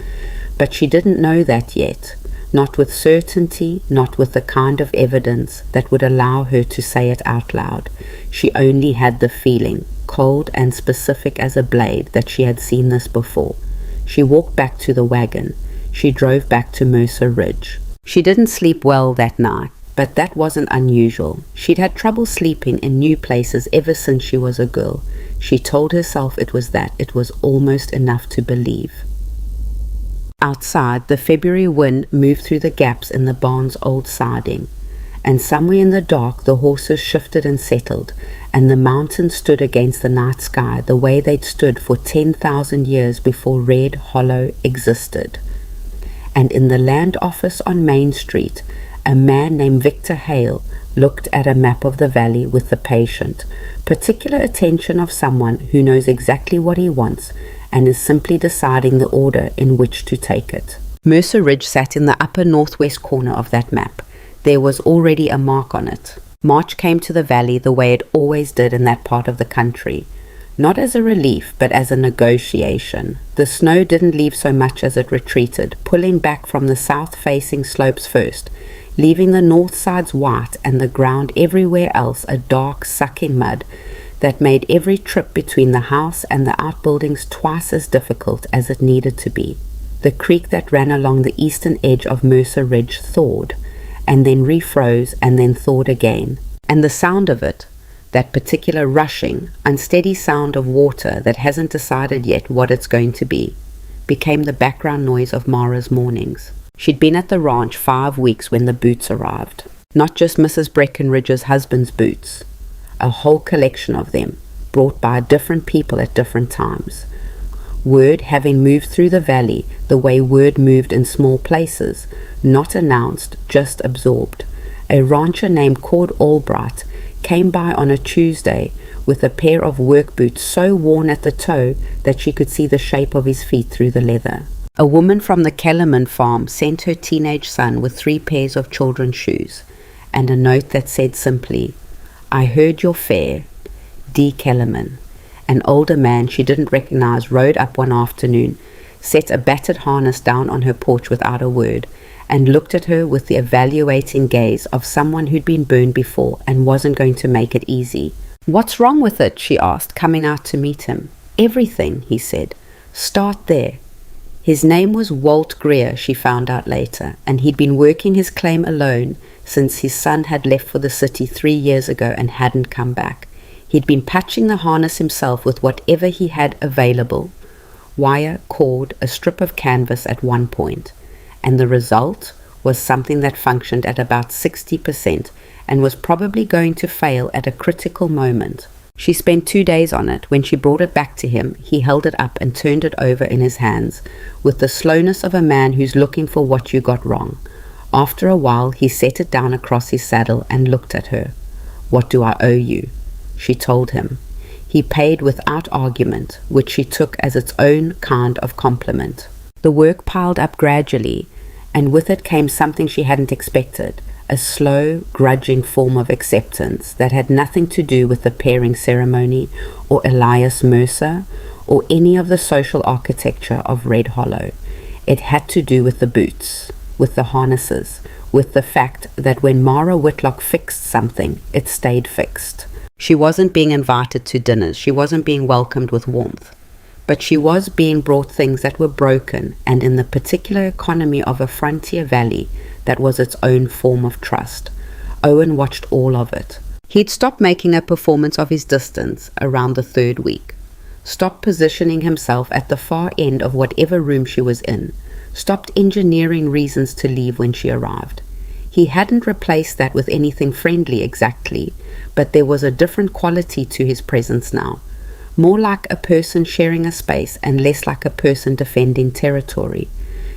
But she didn't know that yet. Not with certainty, not with the kind of evidence that would allow her to say it out loud. She only had the feeling, cold and specific as a blade, that she had seen this before. She walked back to the wagon. She drove back to Mercer Ridge. She didn't sleep well that night, but that wasn't unusual. She'd had trouble sleeping in new places ever since she was a girl. She told herself it was that. It was almost enough to believe. Outside, the February wind moved through the gaps in the barn's old siding, and somewhere in the dark the horses shifted and settled, and the mountains stood against the night sky the way they'd stood for 10,000 years before Red Hollow existed. And in the land office on Main Street, a man named Victor Hale looked at a map of the valley with the patient, particular attention of someone who knows exactly what he wants and is simply deciding the order in which to take it. Mercer Ridge sat in the upper northwest corner of that map. There was already a mark on it. March came to the valley the way it always did in that part of the country, not as a relief but as a negotiation. The snow didn't leave so much as it retreated, pulling back from the south-facing slopes first, leaving the north sides white and the ground everywhere else a dark, sucking mud that made every trip between the house and the outbuildings twice as difficult as it needed to be. The creek that ran along the eastern edge of Mercer Ridge thawed, and then refroze, and then thawed again. And the sound of it, that particular rushing, unsteady sound of water that hasn't decided yet what it's going to be, became the background noise of Mara's mornings. She'd been at the ranch 5 weeks when the boots arrived. Not just Mrs. Breckenridge's husband's boots. A whole collection of them, brought by different people at different times. Word having moved through the valley the way word moved in small places, not announced, just absorbed. A rancher named Cord Albright came by on a Tuesday with a pair of work boots so worn at the toe that she could see the shape of his feet through the leather. A woman from the Kellerman farm sent her teenage son with 3 pairs of children's shoes, and a note that said simply, "I heard your fare, D. Kellerman." An older man she didn't recognize rode up one afternoon, set a battered harness down on her porch without a word, and looked at her with the evaluating gaze of someone who'd been burned before and wasn't going to make it easy. "What's wrong with it?" she asked, coming out to meet him. "Everything," he said. "Start there." His name was Walt Greer, she found out later, and he'd been working his claim alone since his son had left for the city 3 years ago and hadn't come back. He'd been patching the harness himself with whatever he had available, wire, cord, a strip of canvas at one point, and the result was something that functioned at about 60% and was probably going to fail at a critical moment. She spent 2 days on it. When she brought it back to him, he held it up and turned it over in his hands, with the slowness of a man who's looking for what you got wrong. After a while, he set it down across his saddle and looked at her. "What do I owe you?" She told him. He paid without argument, which she took as its own kind of compliment. The work piled up gradually, and with it came something she hadn't expected, a slow, grudging form of acceptance that had nothing to do with the pairing ceremony or Elias Mercer or any of the social architecture of Red Hollow. It had to do with the boots, with the harnesses, with the fact that when Mara Whitlock fixed something, it stayed fixed. She wasn't being invited to dinners, she wasn't being welcomed with warmth, but she was being brought things that were broken, and in the particular economy of a frontier valley, that was its own form of trust. Owen watched all of it. He'd stopped making a performance of his distance around the 3rd week, stopped positioning himself at the far end of whatever room she was in, stopped engineering reasons to leave when she arrived. He hadn't replaced that with anything friendly exactly, but there was a different quality to his presence now, more like a person sharing a space and less like a person defending territory.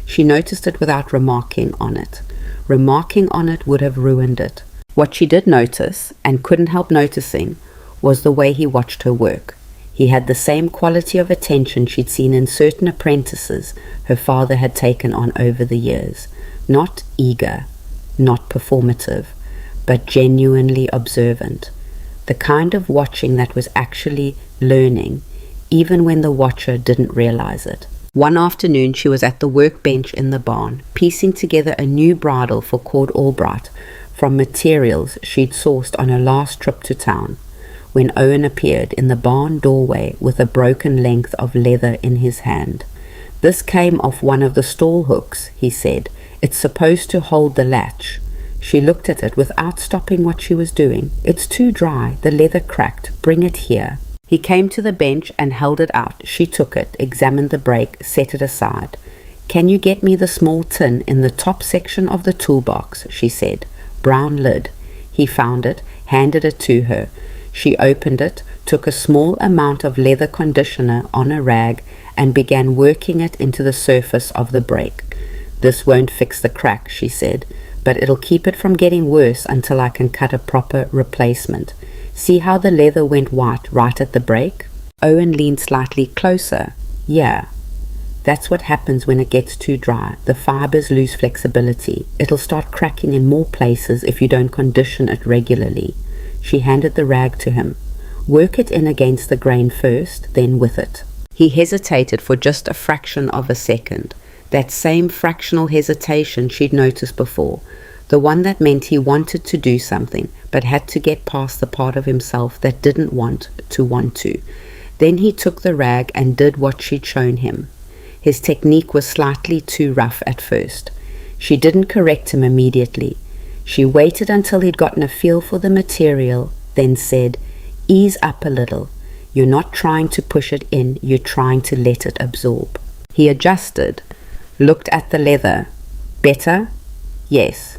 She noticed it without remarking on it. Remarking on it would have ruined it. What she did notice, and couldn't help noticing, was the way he watched her work. He had the same quality of attention she'd seen in certain apprentices her father had taken on over the years. Not eager, not performative, but genuinely observant. The kind of watching that was actually learning, even when the watcher didn't realize it. One afternoon she was at the workbench in the barn, piecing together a new bridle for Cord Albright from materials she'd sourced on her last trip to town, when Owen appeared in the barn doorway with a broken length of leather in his hand. "This came off one of the stall hooks," he said. "It's supposed to hold the latch." She looked at it without stopping what she was doing. "It's too dry. The leather cracked. Bring it here." He came to the bench and held it out. She took it, examined the break, set it aside. "Can you get me the small tin in the top section of the toolbox?" she said. "Brown lid." He found it, handed it to her. She opened it, took a small amount of leather conditioner on a rag, and began working it into the surface of the break. "This won't fix the crack," she said, "but it'll keep it from getting worse until I can cut a proper replacement. See how the leather went white right at the break?" Owen leaned slightly closer. "Yeah. That's what happens when it gets too dry. The fibers lose flexibility. It'll start cracking in more places if you don't condition it regularly." She handed the rag to him. "Work it in against the grain first, then with it." He hesitated for just a fraction of a second. That same fractional hesitation she'd noticed before. The one that meant he wanted to do something, but had to get past the part of himself that didn't want to. Then he took the rag and did what she'd shown him. His technique was slightly too rough at first. She didn't correct him immediately. She waited until he'd gotten a feel for the material, then said, "Ease up a little. You're not trying to push it in, you're trying to let it absorb." He adjusted, looked at the leather. "Better?" "Yes."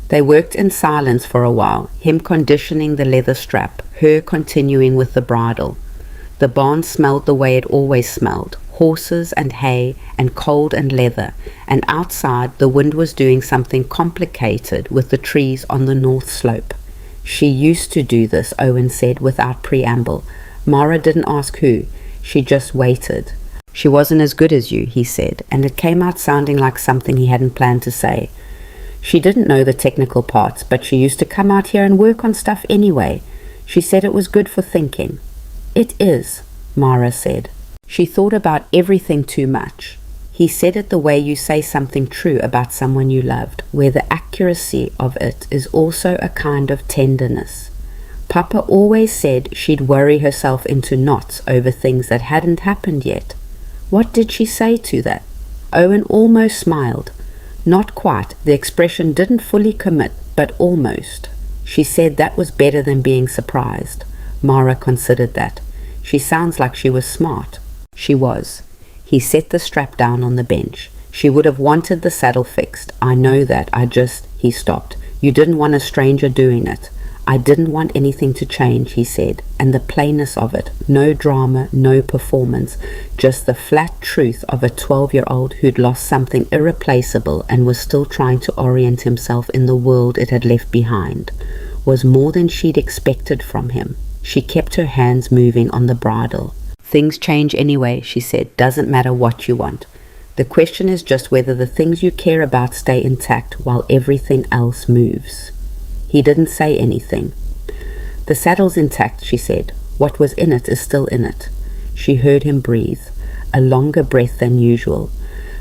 They worked in silence for a while, him conditioning the leather strap, her continuing with the bridle. The barn smelled the way it always smelled, horses and hay and cold and leather, and outside the wind was doing something complicated with the trees on the north slope. "She used to do this," Owen said without preamble. Mara didn't ask who, she just waited. "She wasn't as good as you," he said, and it came out sounding like something he hadn't planned to say. "She didn't know the technical parts, but she used to come out here and work on stuff anyway. She said it was good for thinking." "It is," Mara said. She thought about everything too much. He said it the way you say something true about someone you loved, where the accuracy of it is also a kind of tenderness. Papa always said she'd worry herself into knots over things that hadn't happened yet. What did she say to that? Owen almost smiled. Not quite. The expression didn't fully commit, but almost. She said that was better than being surprised. Mara considered that. She sounds like she was smart. She was. He set the strap down on the bench. She would have wanted the saddle fixed. "I know that. He stopped. "You didn't want a stranger doing it. I didn't want anything to change, he said, and the plainness of it, no drama, no performance, just the flat truth of a 12-year-old who'd lost something irreplaceable and was still trying to orient himself in the world it had left behind, was more than she'd expected from him. She kept her hands moving on the bridle. Things change anyway, she said, doesn't matter what you want. The question is just whether the things you care about stay intact while everything else moves. He didn't say anything. The saddle's intact, she said. What was in it is still in it. She heard him breathe, a longer breath than usual,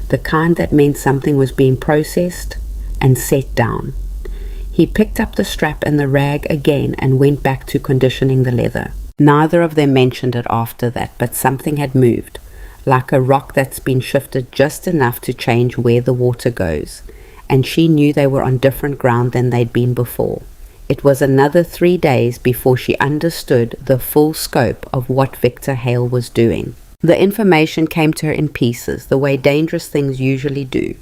the kind that meant something was being processed and set down. He picked up the strap and the rag again and went back to conditioning the leather. Neither of them mentioned it after that, but something had moved, like a rock that's been shifted just enough to change where the water goes, and she knew they were on different ground than they'd been before. It was another 3 days before she understood the full scope of what Victor Hale was doing. The information came to her in pieces, the way dangerous things usually do,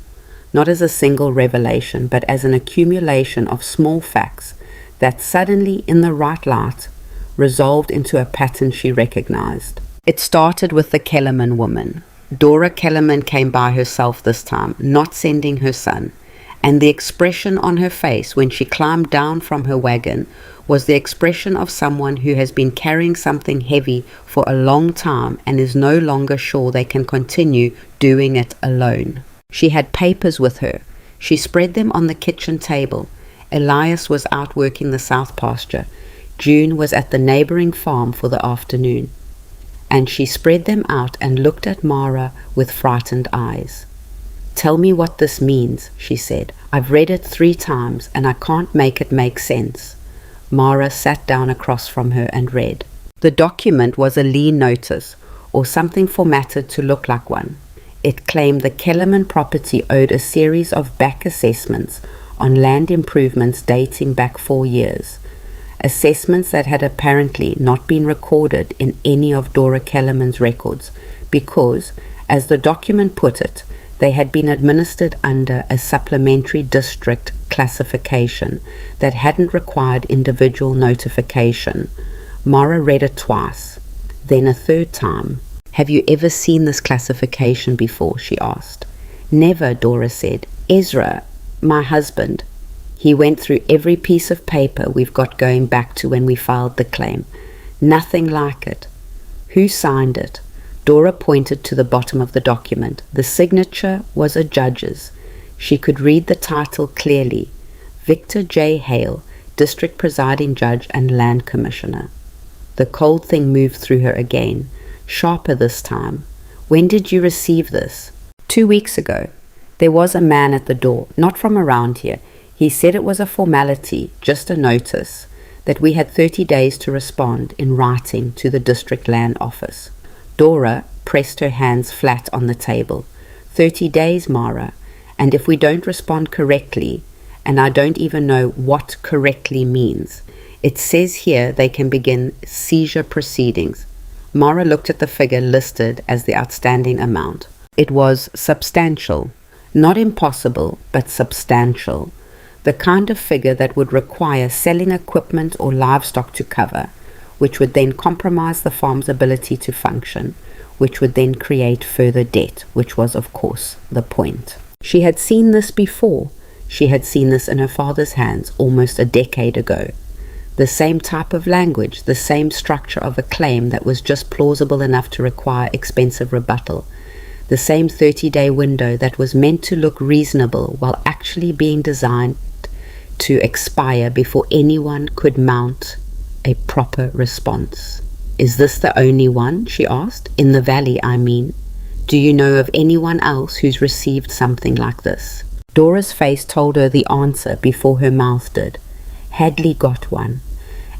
not as a single revelation, but as an accumulation of small facts that suddenly, in the right light, resolved into a pattern she recognized. It started with the Kellerman woman. Dora Kellerman came by herself this time, not sending her son, and the expression on her face when she climbed down from her wagon was the expression of someone who has been carrying something heavy for a long time and is no longer sure they can continue doing it alone. She had papers with her. She spread them on the kitchen table. Elias was out working the south pasture. June was at the neighboring farm for the afternoon. And she spread them out and looked at Mara with frightened eyes. "Tell me what this means," she said. "I've read it 3 times and I can't make it make sense." Mara sat down across from her and read. The document was a lien notice, or something formatted to look like one. It claimed the Kellerman property owed a series of back assessments on land improvements dating back 4 years. Assessments that had apparently not been recorded in any of Dora Kellerman's records because, as the document put it, they had been administered under a supplementary district classification that hadn't required individual notification. Mara read it twice, then a 3rd time. "Have you ever seen this classification before?" she asked. "Never," Dora said. "Ezra, my husband, he went through every piece of paper we've got going back to when we filed the claim. Nothing like it." "Who signed it?" Dora pointed to the bottom of the document. The signature was a judge's. She could read the title clearly. Victor J. Hale, District Presiding Judge and Land Commissioner. The cold thing moved through her again, sharper this time. "When did you receive this?" 2 weeks ago. There was a man at the door, not from around here. He said it was a formality, just a notice, that we had 30 days to respond in writing to the district land office. Dora pressed her hands flat on the table. 30 days, Mara, and if we don't respond correctly, and I don't even know what correctly means, it says here they can begin seizure proceedings. Mara looked at the figure listed as the outstanding amount. It was substantial. Not impossible, but substantial. The kind of figure that would require selling equipment or livestock to cover, which would then compromise the farm's ability to function, which would then create further debt, which was, of course, the point. She had seen this before. She had seen this in her father's hands almost a decade ago. The same type of language, the same structure of a claim that was just plausible enough to require expensive rebuttal, the same 30-day window that was meant to look reasonable while actually being designed to expire before anyone could mount a proper response. "Is this the only one?" she asked. "In the valley, I mean. Do you know of anyone else who's received something like this?" Dora's face told her the answer before her mouth did. Hadley got one,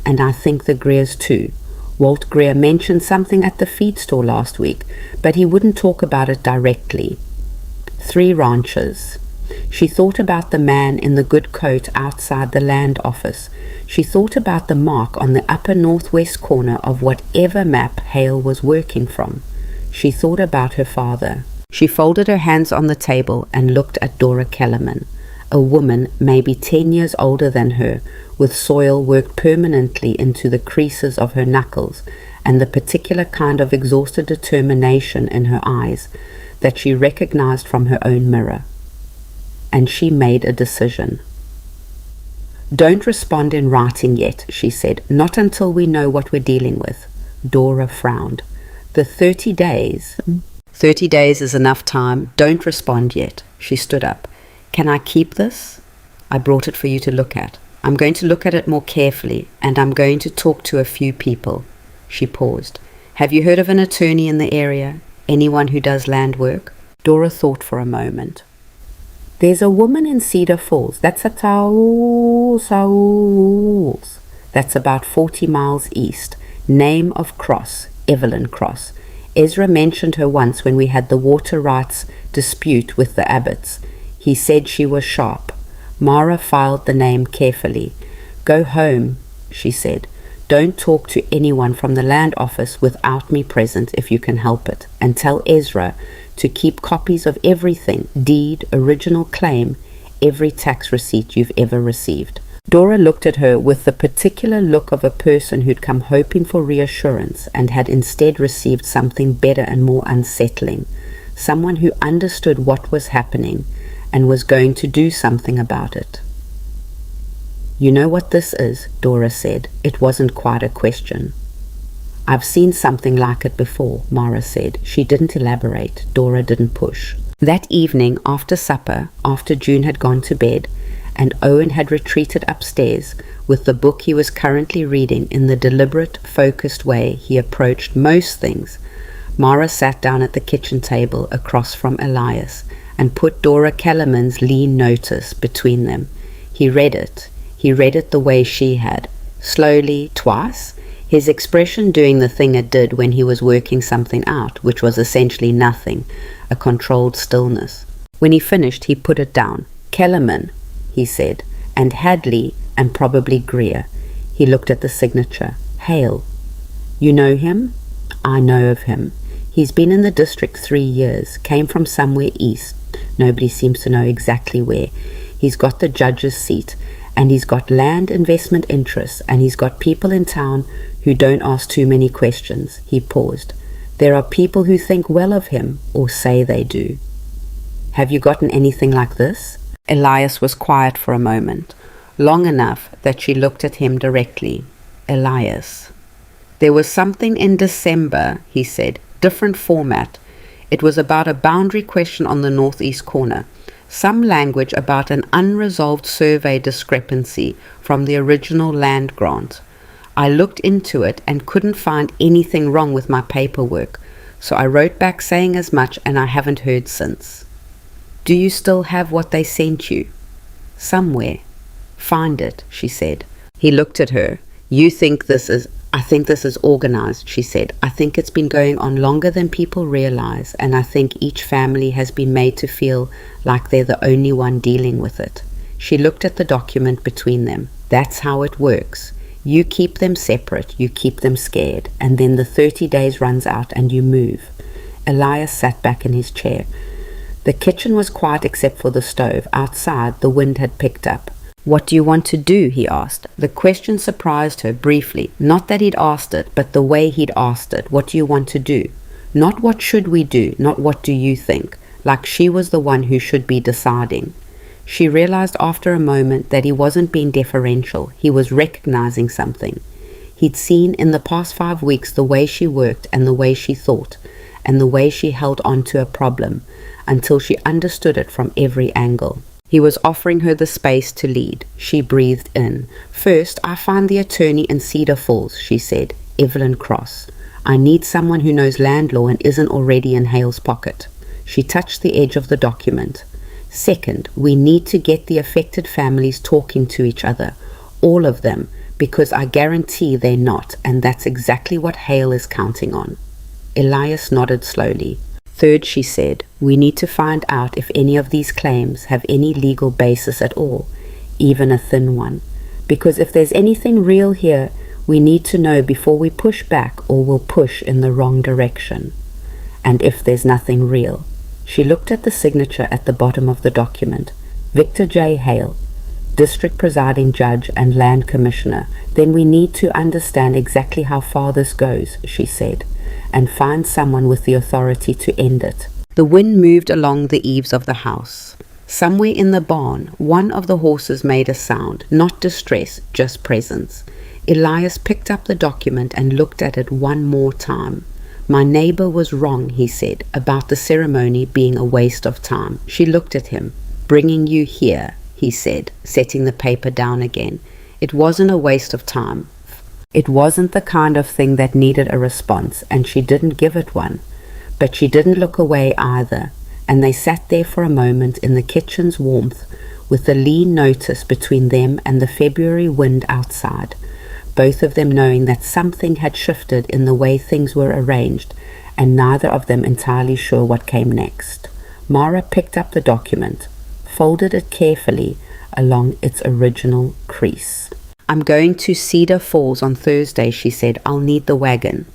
and I think the Greers too. Walt Greer mentioned something at the feed store last week, but he wouldn't talk about it directly. 3 ranches. She thought about the man in the good coat outside the land office. She thought about the mark on the upper northwest corner of whatever map Hale was working from. She thought about her father. She folded her hands on the table and looked at Dora Kellerman. A woman, maybe 10 years older than her, with soil worked permanently into the creases of her knuckles, and the particular kind of exhausted determination in her eyes that she recognized from her own mirror. And she made a decision. "Don't respond in writing yet," she said. "Not until we know what we're dealing with." Dora frowned. "The 30 days... 30 days is enough time. Don't respond yet." She stood up. "Can I keep this? I brought it for you to look at. I'm going to look at it more carefully, and I'm going to talk to a few people." She paused. "Have you heard of an attorney in the area? Anyone who does land work?" Dora thought for a moment. "There's a woman in Cedar Falls. That's a Sauls. That's about 40 miles east. Name of Cross, Evelyn Cross. Ezra mentioned her once when we had the water rights dispute with the abbots. He said she was sharp." Mara filed the name carefully. "Go home," she said. "Don't talk to anyone from the land office without me present if you can help it. And tell Ezra to keep copies of everything, deed, original claim, every tax receipt you've ever received." Dora looked at her with the particular look of a person who'd come hoping for reassurance and had instead received something better and more unsettling. Someone who understood what was happening and was going to do something about it. "You know what this is?" Dora said. It wasn't quite a question. "I've seen something like it before," Mara said. She didn't elaborate. Dora didn't push. That evening, after supper, after June had gone to bed, and Owen had retreated upstairs with the book he was currently reading in the deliberate, focused way he approached most things, Mara sat down at the kitchen table across from Elias and put Dora Kellerman's lean notice between them. He read it. He read it the way she had, slowly, twice, his expression doing the thing it did when he was working something out, which was essentially nothing, a controlled stillness. When he finished, he put it down. "Kellerman," he said, "and Hadley, and probably Greer." He looked at the signature. "Hale. You know him?" "I know of him. He's been in the district 3 years, came from somewhere east. Nobody seems to know exactly where. He's got the judge's seat, and he's got land investment interests, and he's got people in town who don't ask too many questions." He paused. "There are people who think well of him, or say they do." "Have you gotten anything like this?" Elias was quiet for a moment, long enough that she looked at him directly. "Elias." "There was something in December," he said. "Different format. It was about a boundary question on the northeast corner. Some language about an unresolved survey discrepancy from the original land grant. I looked into it and couldn't find anything wrong with my paperwork, so I wrote back saying as much, and I haven't heard since." "Do you still have what they sent you?" "Somewhere." "Find it," she said. He looked at her. I think this is organized," she said. "I think it's been going on longer than people realize, and I think each family has been made to feel like they're the only one dealing with it." She looked at the document between them. "That's how it works. You keep them separate, you keep them scared, and then the 30 days runs out and you move." Elias sat back in his chair. The kitchen was quiet except for the stove. Outside, the wind had picked up. "What do you want to do?" he asked. The question surprised her briefly. Not that he'd asked it, but the way he'd asked it. "What do you want to do?" Not "what should we do?" Not "what do you think?" Like she was the one who should be deciding. She realized after a moment that he wasn't being deferential. He was recognizing something. He'd seen in the past 5 weeks the way she worked and the way she thought and the way she held on to a problem until she understood it from every angle. He was offering her the space to lead. She breathed in. "First, I find the attorney in Cedar Falls," she said. "Evelyn Cross. I need someone who knows land law and isn't already in Hale's pocket." She touched the edge of the document. "Second, we need to get the affected families talking to each other, all of them, because I guarantee they're not, and that's exactly what Hale is counting on." Elias nodded slowly. "Third," she said, "we need to find out if any of these claims have any legal basis at all, even a thin one. Because if there's anything real here, we need to know before we push back or we'll push in the wrong direction. And if there's nothing real." She looked at the signature at the bottom of the document. Victor J. Hale, District Presiding Judge and Land Commissioner. Then we need to understand exactly how far this goes, she said, and find someone with the authority to end it. The wind moved along the eaves of the house. Somewhere in the barn, one of the horses made a sound, not distress, just presence. Elias picked up the document and looked at it one more time. My neighbor was wrong, he said, about the ceremony being a waste of time. She looked at him. Bringing you here, he said, setting the paper down again. It wasn't a waste of time. It wasn't the kind of thing that needed a response, and she didn't give it one. But she didn't look away either, and they sat there for a moment in the kitchen's warmth, with the lean notice between them and the February wind outside, both of them knowing that something had shifted in the way things were arranged, and neither of them entirely sure what came next. Mara picked up the document, folded it carefully along its original crease. I'm going to Cedar Falls on Thursday, she said. I'll need the wagon.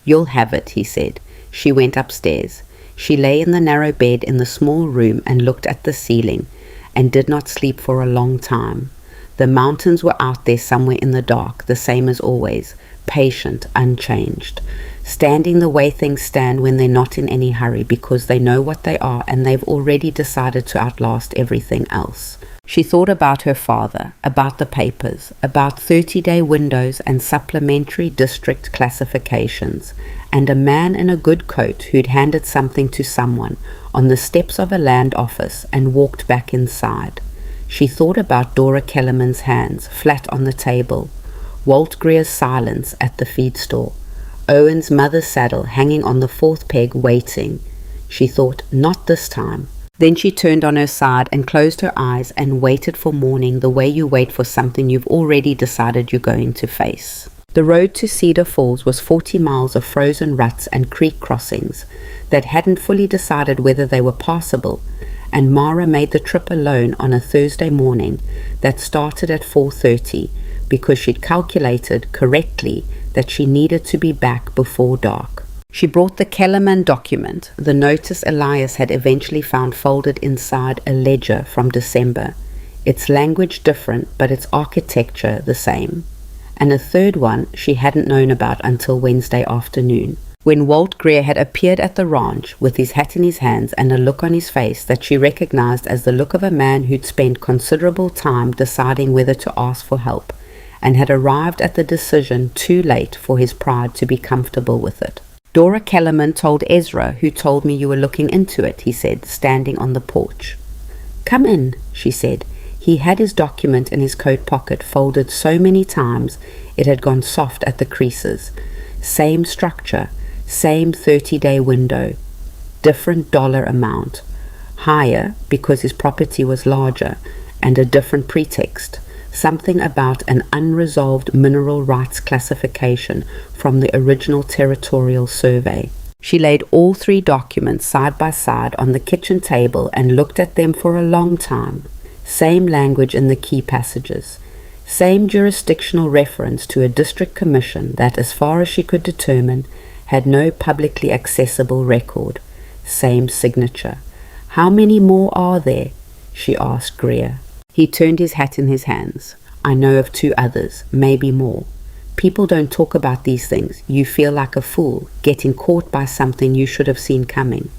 You'll have it, he said. She went upstairs. She lay in the narrow bed in the small room and looked at the ceiling, and did not sleep for a long time. The mountains were out there somewhere in the dark, the same as always, patient, unchanged, standing the way things stand when they're not in any hurry because they know what they are and they've already decided to outlast everything else. She thought about her father, about the papers, about 30-day windows and supplementary district classifications, and a man in a good coat who'd handed something to someone on the steps of a land office and walked back inside. She thought about Dora Kellerman's hands flat on the table, Walt Greer's silence at the feed store, Owen's mother's saddle hanging on the fourth peg waiting. She thought, not this time. Then she turned on her side and closed her eyes and waited for morning the way you wait for something you've already decided you're going to face. The road to Cedar Falls was 40 miles of frozen ruts and creek crossings that hadn't fully decided whether they were passable, and Mara made the trip alone on a Thursday morning that started at 4:30 because she'd calculated correctly that she needed to be back before dark. She brought the Kellerman document, the notice Elias had eventually found folded inside a ledger from December, its language different but its architecture the same, and a third one she hadn't known about until Wednesday afternoon, when Walt Greer had appeared at the ranch with his hat in his hands and a look on his face that she recognized as the look of a man who'd spent considerable time deciding whether to ask for help, and had arrived at the decision too late for his pride to be comfortable with it. Dora Kellerman told Ezra, who told me you were looking into it, he said, standing on the porch. Come in, she said. He had his document in his coat pocket, folded so many times it had gone soft at the creases. Same structure, same 30-day window, different dollar amount, higher because his property was larger, and a different pretext, something about an unresolved mineral rights classification from the original territorial survey. She laid all three documents side by side on the kitchen table and looked at them for a long time. Same language in the key passages, same jurisdictional reference to a district commission that, as far as she could determine, had no publicly accessible record, same signature. How many more are there? She asked Greer. He turned his hat in his hands. I know of 2 others, maybe more. People don't talk about these things. You feel like a fool, getting caught by something you should have seen coming.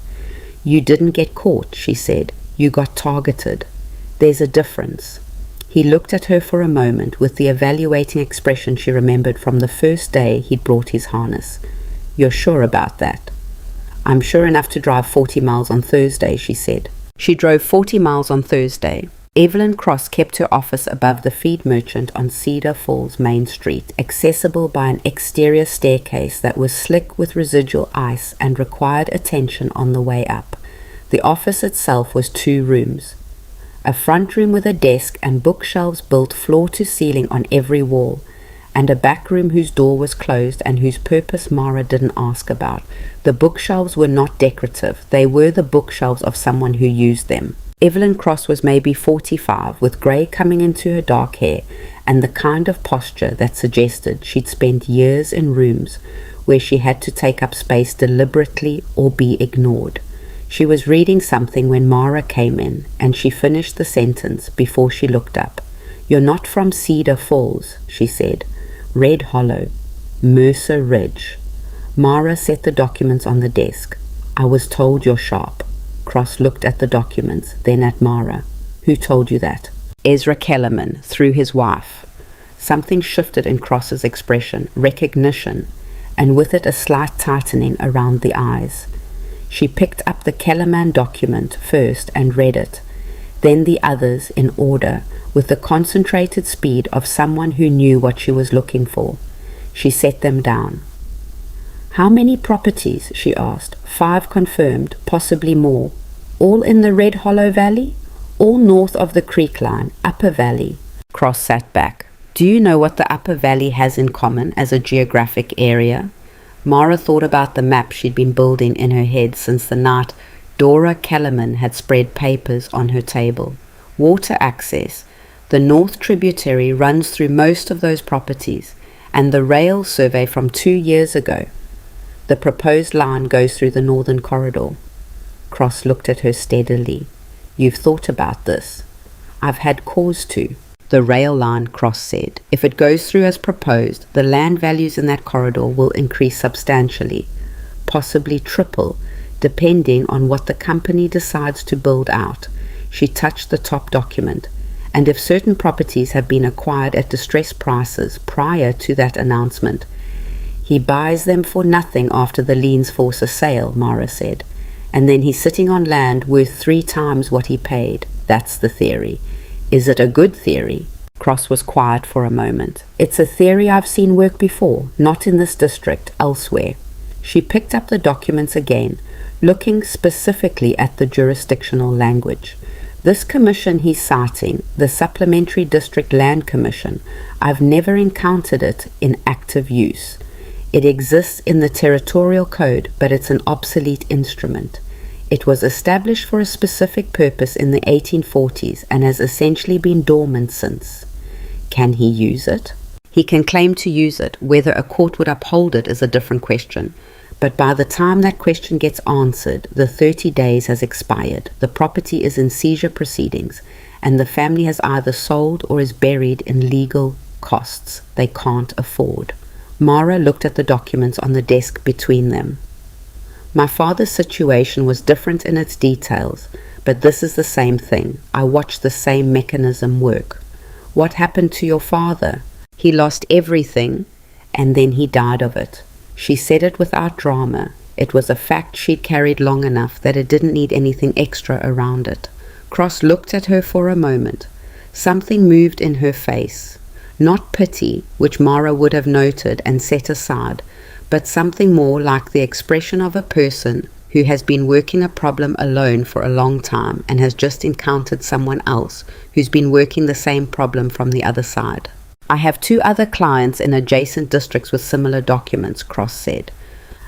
You didn't get caught, she said. You got targeted. There's a difference. He looked at her for a moment with the evaluating expression she remembered from the first day he'd brought his harness. You're sure about that? I'm sure enough to drive 40 miles on Thursday, she said. She drove 40 miles on Thursday. Evelyn Cross kept her office above the feed merchant on Cedar Falls Main Street, accessible by an exterior staircase that was slick with residual ice and required attention on the way up. The office itself was 2 rooms. A front room with a desk and bookshelves built floor to ceiling on every wall, and a back room whose door was closed and whose purpose Mara didn't ask about. The bookshelves were not decorative. They were the bookshelves of someone who used them. Evelyn Cross was maybe 45, with grey coming into her dark hair, and the kind of posture that suggested she'd spent years in rooms where she had to take up space deliberately or be ignored. She was reading something when Mara came in, and she finished the sentence before she looked up. "You're not from Cedar Falls," she said. "Red Hollow, Mercer Ridge." Mara set the documents on the desk. "I was told you're sharp." Cross looked at the documents, then at Mara. "Who told you that?" "Ezra Kellerman, through his wife." Something shifted in Cross's expression, recognition, and with it a slight tightening around the eyes. She picked up the Kellerman document first and read it, then the others in order, with the concentrated speed of someone who knew what she was looking for. She set them down. "How many properties?" she asked. "5 confirmed, possibly more. All in the Red Hollow Valley? All north of the creek line, Upper Valley?" Cross sat back. "Do you know what the Upper Valley has in common as a geographic area?" Mara thought about the map she'd been building in her head since the night Dora Kellerman had spread papers on her table. Water access. The north tributary runs through most of those properties, and the rail survey from 2 years ago. The proposed line goes through the northern corridor. Cross looked at her steadily. "You've thought about this?" "I've had cause to." "The rail line," Cross said. "If it goes through as proposed, the land values in that corridor will increase substantially, possibly triple, depending on what the company decides to build out." She touched the top document. "And if certain properties have been acquired at distressed prices prior to that announcement, he buys them for nothing after the liens force a sale," Mara said. "And then he's sitting on land worth 3 times what he paid. That's the theory. Is it a good theory?" Cross was quiet for a moment. "It's a theory I've seen work before, not in this district, elsewhere." She picked up the documents again, looking specifically at the jurisdictional language. "This commission he's citing, the Supplementary District Land Commission, I've never encountered it in active use. It exists in the Territorial Code, but it's an obsolete instrument. It was established for a specific purpose in the 1840s and has essentially been dormant since." "Can he use it?" "He can claim to use it. Whether a court would uphold it is a different question. But by the time that question gets answered, the 30 days has expired. The property is in seizure proceedings, and the family has either sold or is buried in legal costs they can't afford." Mara looked at the documents on the desk between them. "My father's situation was different in its details, but this is the same thing. I watched the same mechanism work." "What happened to your father?" "He lost everything, and then he died of it." She said it without drama. It was a fact she'd carried long enough that it didn't need anything extra around it. Cross looked at her for a moment. Something moved in her face. Not pity, which Mara would have noted and set aside, but something more like the expression of a person who has been working a problem alone for a long time and has just encountered someone else who's been working the same problem from the other side. "I have 2 other clients in adjacent districts with similar documents," Cross said.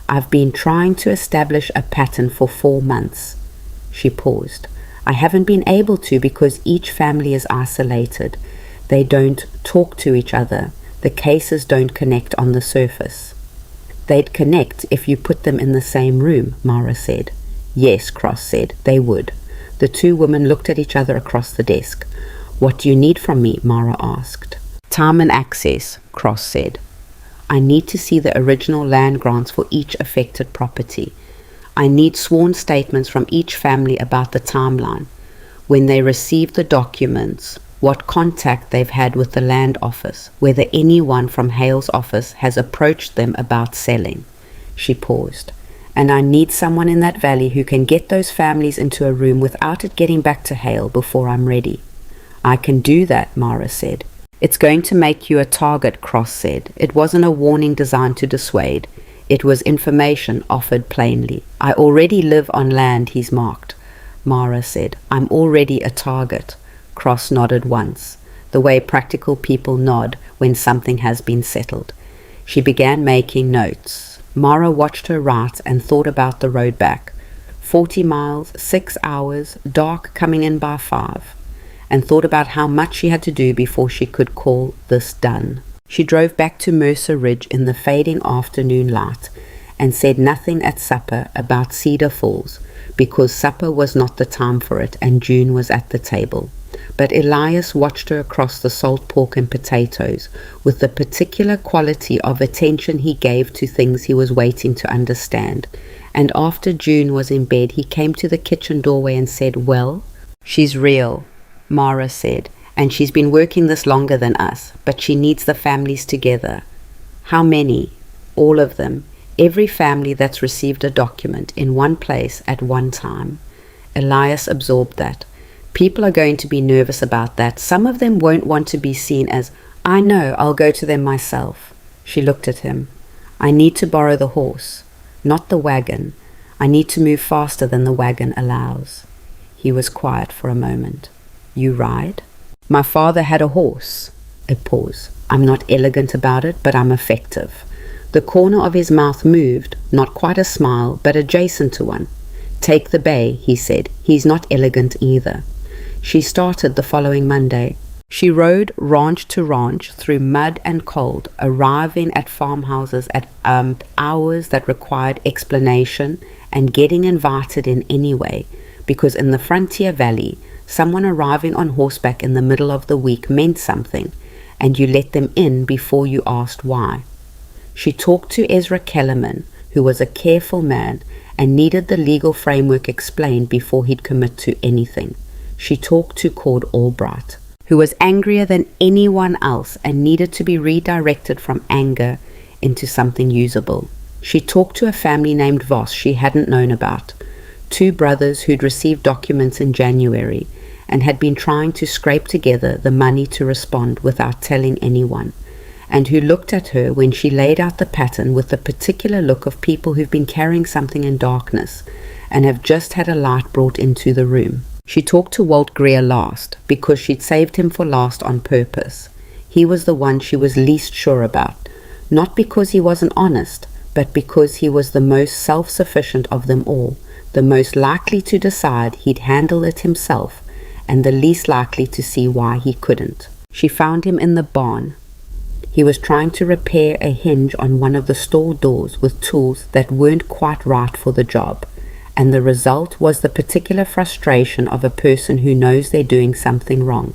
"I've been trying to establish a pattern for 4 months." She paused. "I haven't been able to because each family is isolated. They don't talk to each other. The cases don't connect on the surface." "They'd connect if you put them in the same room," Mara said. "Yes," Cross said, "they would." The 2 women looked at each other across the desk. "What do you need from me?" Mara asked. "Time and access," Cross said. "I need to see the original land grants for each affected property. I need sworn statements from each family about the timeline, when they received the documents, what contact they've had with the land office, whether anyone from Hale's office has approached them about selling." She paused. "And I need someone in that valley who can get those families into a room without it getting back to Hale before I'm ready." "I can do that," Mara said. "It's going to make you a target," Cross said. "It wasn't a warning designed to dissuade. It was information offered plainly." "I already live on land he's marked," Mara said. "I'm already a target." Cross nodded once, the way practical people nod when something has been settled. She began making notes. Mara watched her write and thought about the road back. 40 miles, 6 hours, dark coming in by 5. And thought about how much she had to do before she could call this done. She drove back to Mercer Ridge in the fading afternoon light and said nothing at supper about Cedar Falls, because supper was not the time for it and June was at the table. But Elias watched her across the salt pork and potatoes with the particular quality of attention he gave to things he was waiting to understand. And after June was in bed, he came to the kitchen doorway and said, "Well?" "She's real," Mara said, "and she's been working this longer than us, but she needs the families together." "How many?" "All of them. Every family that's received a document in one place at one time." Elias absorbed that. People are going to be nervous about that. Some of them won't want to be seen as, "I know, I'll go to them myself." She looked at him. "I need to borrow the horse, not the wagon. I need to move faster than the wagon allows." He was quiet for a moment. "You ride?" "My father had a horse." A pause. "I'm not elegant about it, but I'm effective." The corner of his mouth moved, not quite a smile, but adjacent to one. "Take the bay," he said. "He's not elegant either." She started the following Monday. She rode ranch to ranch through mud and cold, arriving at farmhouses at hours that required explanation and getting invited in anyway, because in the Frontier Valley, someone arriving on horseback in the middle of the week meant something, and you let them in before you asked why. She talked to Ezra Kellerman, who was a careful man and needed the legal framework explained before he'd commit to anything. She talked to Cord Albright, who was angrier than anyone else and needed to be redirected from anger into something usable. She talked to a family named Voss she hadn't known about, 2 brothers who'd received documents in January and had been trying to scrape together the money to respond without telling anyone, and who looked at her when she laid out the pattern with the particular look of people who've been carrying something in darkness and have just had a light brought into the room. She talked to Walt Greer last, because she'd saved him for last on purpose. He was the one she was least sure about, not because he wasn't honest, but because he was the most self-sufficient of them all, the most likely to decide he'd handle it himself, and the least likely to see why he couldn't. She found him in the barn. He was trying to repair a hinge on one of the stall doors with tools that weren't quite right for the job, and the result was the particular frustration of a person who knows they're doing something wrong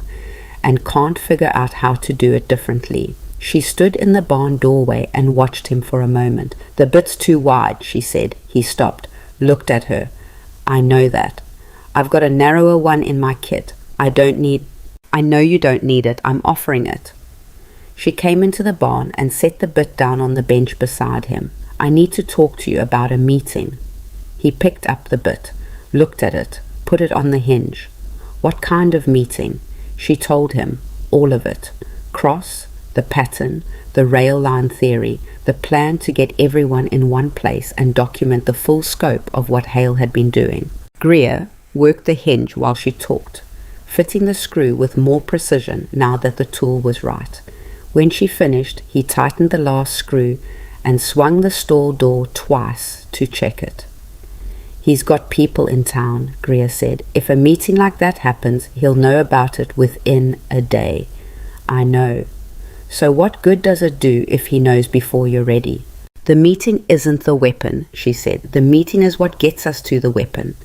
and can't figure out how to do it differently. She stood in the barn doorway and watched him for a moment. "The bit's too wide," she said. He stopped, looked at her. "I know that. I've got a narrower one in my kit. I know you don't need it. I'm offering it." She came into the barn and set the bit down on the bench beside him. "I need to talk to you about a meeting." He picked up the bit, looked at it, put it on the hinge. "What kind of meeting?" She told him, all of it. Cross, the pattern, the rail line theory, the plan to get everyone in one place and document the full scope of what Hale had been doing. Greer worked the hinge while she talked, fitting the screw with more precision now that the tool was right. When she finished, he tightened the last screw and swung the stall door twice to check it. "He's got people in town," Greer said. "If a meeting like that happens, he'll know about it within a day." "I know. So what good does it do if he knows before you're ready?" "The meeting isn't the weapon," she said. "The meeting is what gets us to the weapon.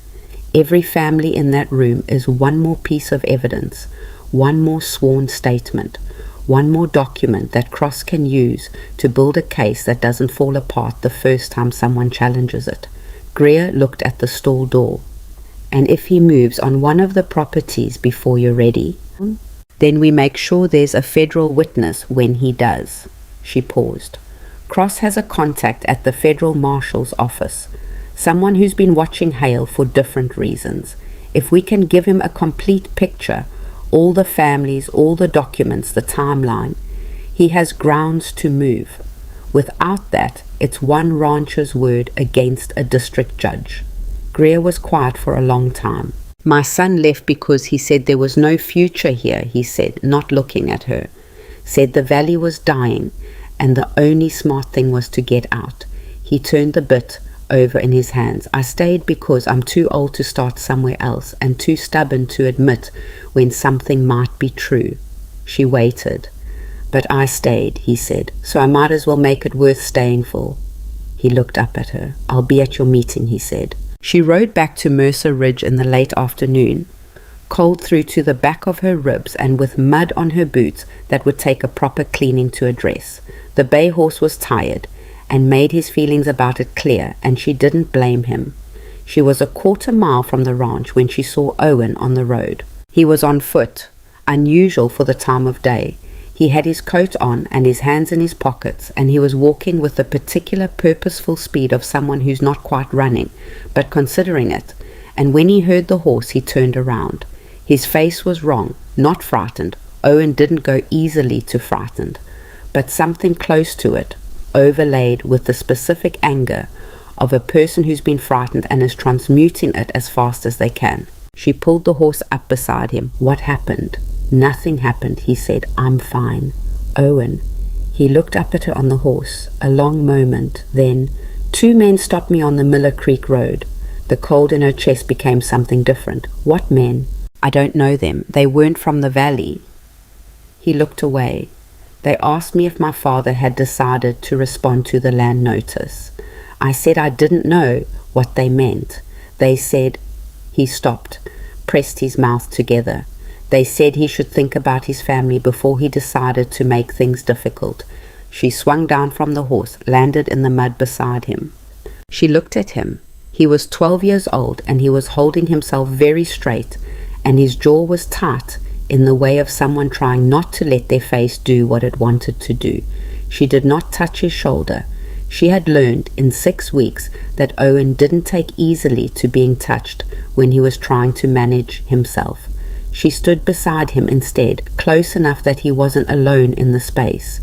Every family in that room is one more piece of evidence, one more sworn statement, one more document that Cross can use to build a case that doesn't fall apart the first time someone challenges it." Greer looked at the stall door. "And if he moves on one of the properties before you're ready, then we make sure there's a federal witness when he does." She paused. "Cross has a contact at the federal marshal's office, someone who's been watching Hale for different reasons. If we can give him a complete picture, all the families, all the documents, the timeline, he has grounds to move. Without that, it's one rancher's word against a district judge." Greer was quiet for a long time. "My son left because he said there was no future here," he said, not looking at her. "Said the valley was dying, and the only smart thing was to get out." He turned the bit over in his hands. "I stayed because I'm too old to start somewhere else and too stubborn to admit when something might be true." She waited. "But I stayed," he said, "so I might as well make it worth staying for." He looked up at her. "I'll be at your meeting," he said. She rode back to Mercer Ridge in the late afternoon, cold through to the back of her ribs and with mud on her boots that would take a proper cleaning to address. The bay horse was tired and made his feelings about it clear, and she didn't blame him. She was a quarter mile from the ranch when she saw Owen on the road. He was on foot, unusual for the time of day. He had his coat on and his hands in his pockets, and he was walking with the particular purposeful speed of someone who's not quite running, but considering it. And when he heard the horse, he turned around. His face was wrong, not frightened. Owen didn't go easily to frightened, but something close to it, overlaid with the specific anger of a person who's been frightened and is transmuting it as fast as they can. She pulled the horse up beside him. "What happened?" "Nothing happened," he said. "I'm fine." "Owen." He looked up at her on the horse, a long moment, then, "Two men stopped me on the Miller Creek Road." The cold in her chest became something different. "What men?" "I don't know them. They weren't from the valley." He looked away. "They asked me if my father had decided to respond to the land notice. I said I didn't know what they meant. They said—" He stopped, pressed his mouth together. "They said he should think about his family before he decided to make things difficult." She swung down from the horse, landed in the mud beside him. She looked at him. He was 12 years old, and he was holding himself very straight, and his jaw was tight in the way of someone trying not to let their face do what it wanted to do. She did not touch his shoulder. She had learned in 6 weeks that Owen didn't take easily to being touched when he was trying to manage himself. She stood beside him instead, close enough that he wasn't alone in the space.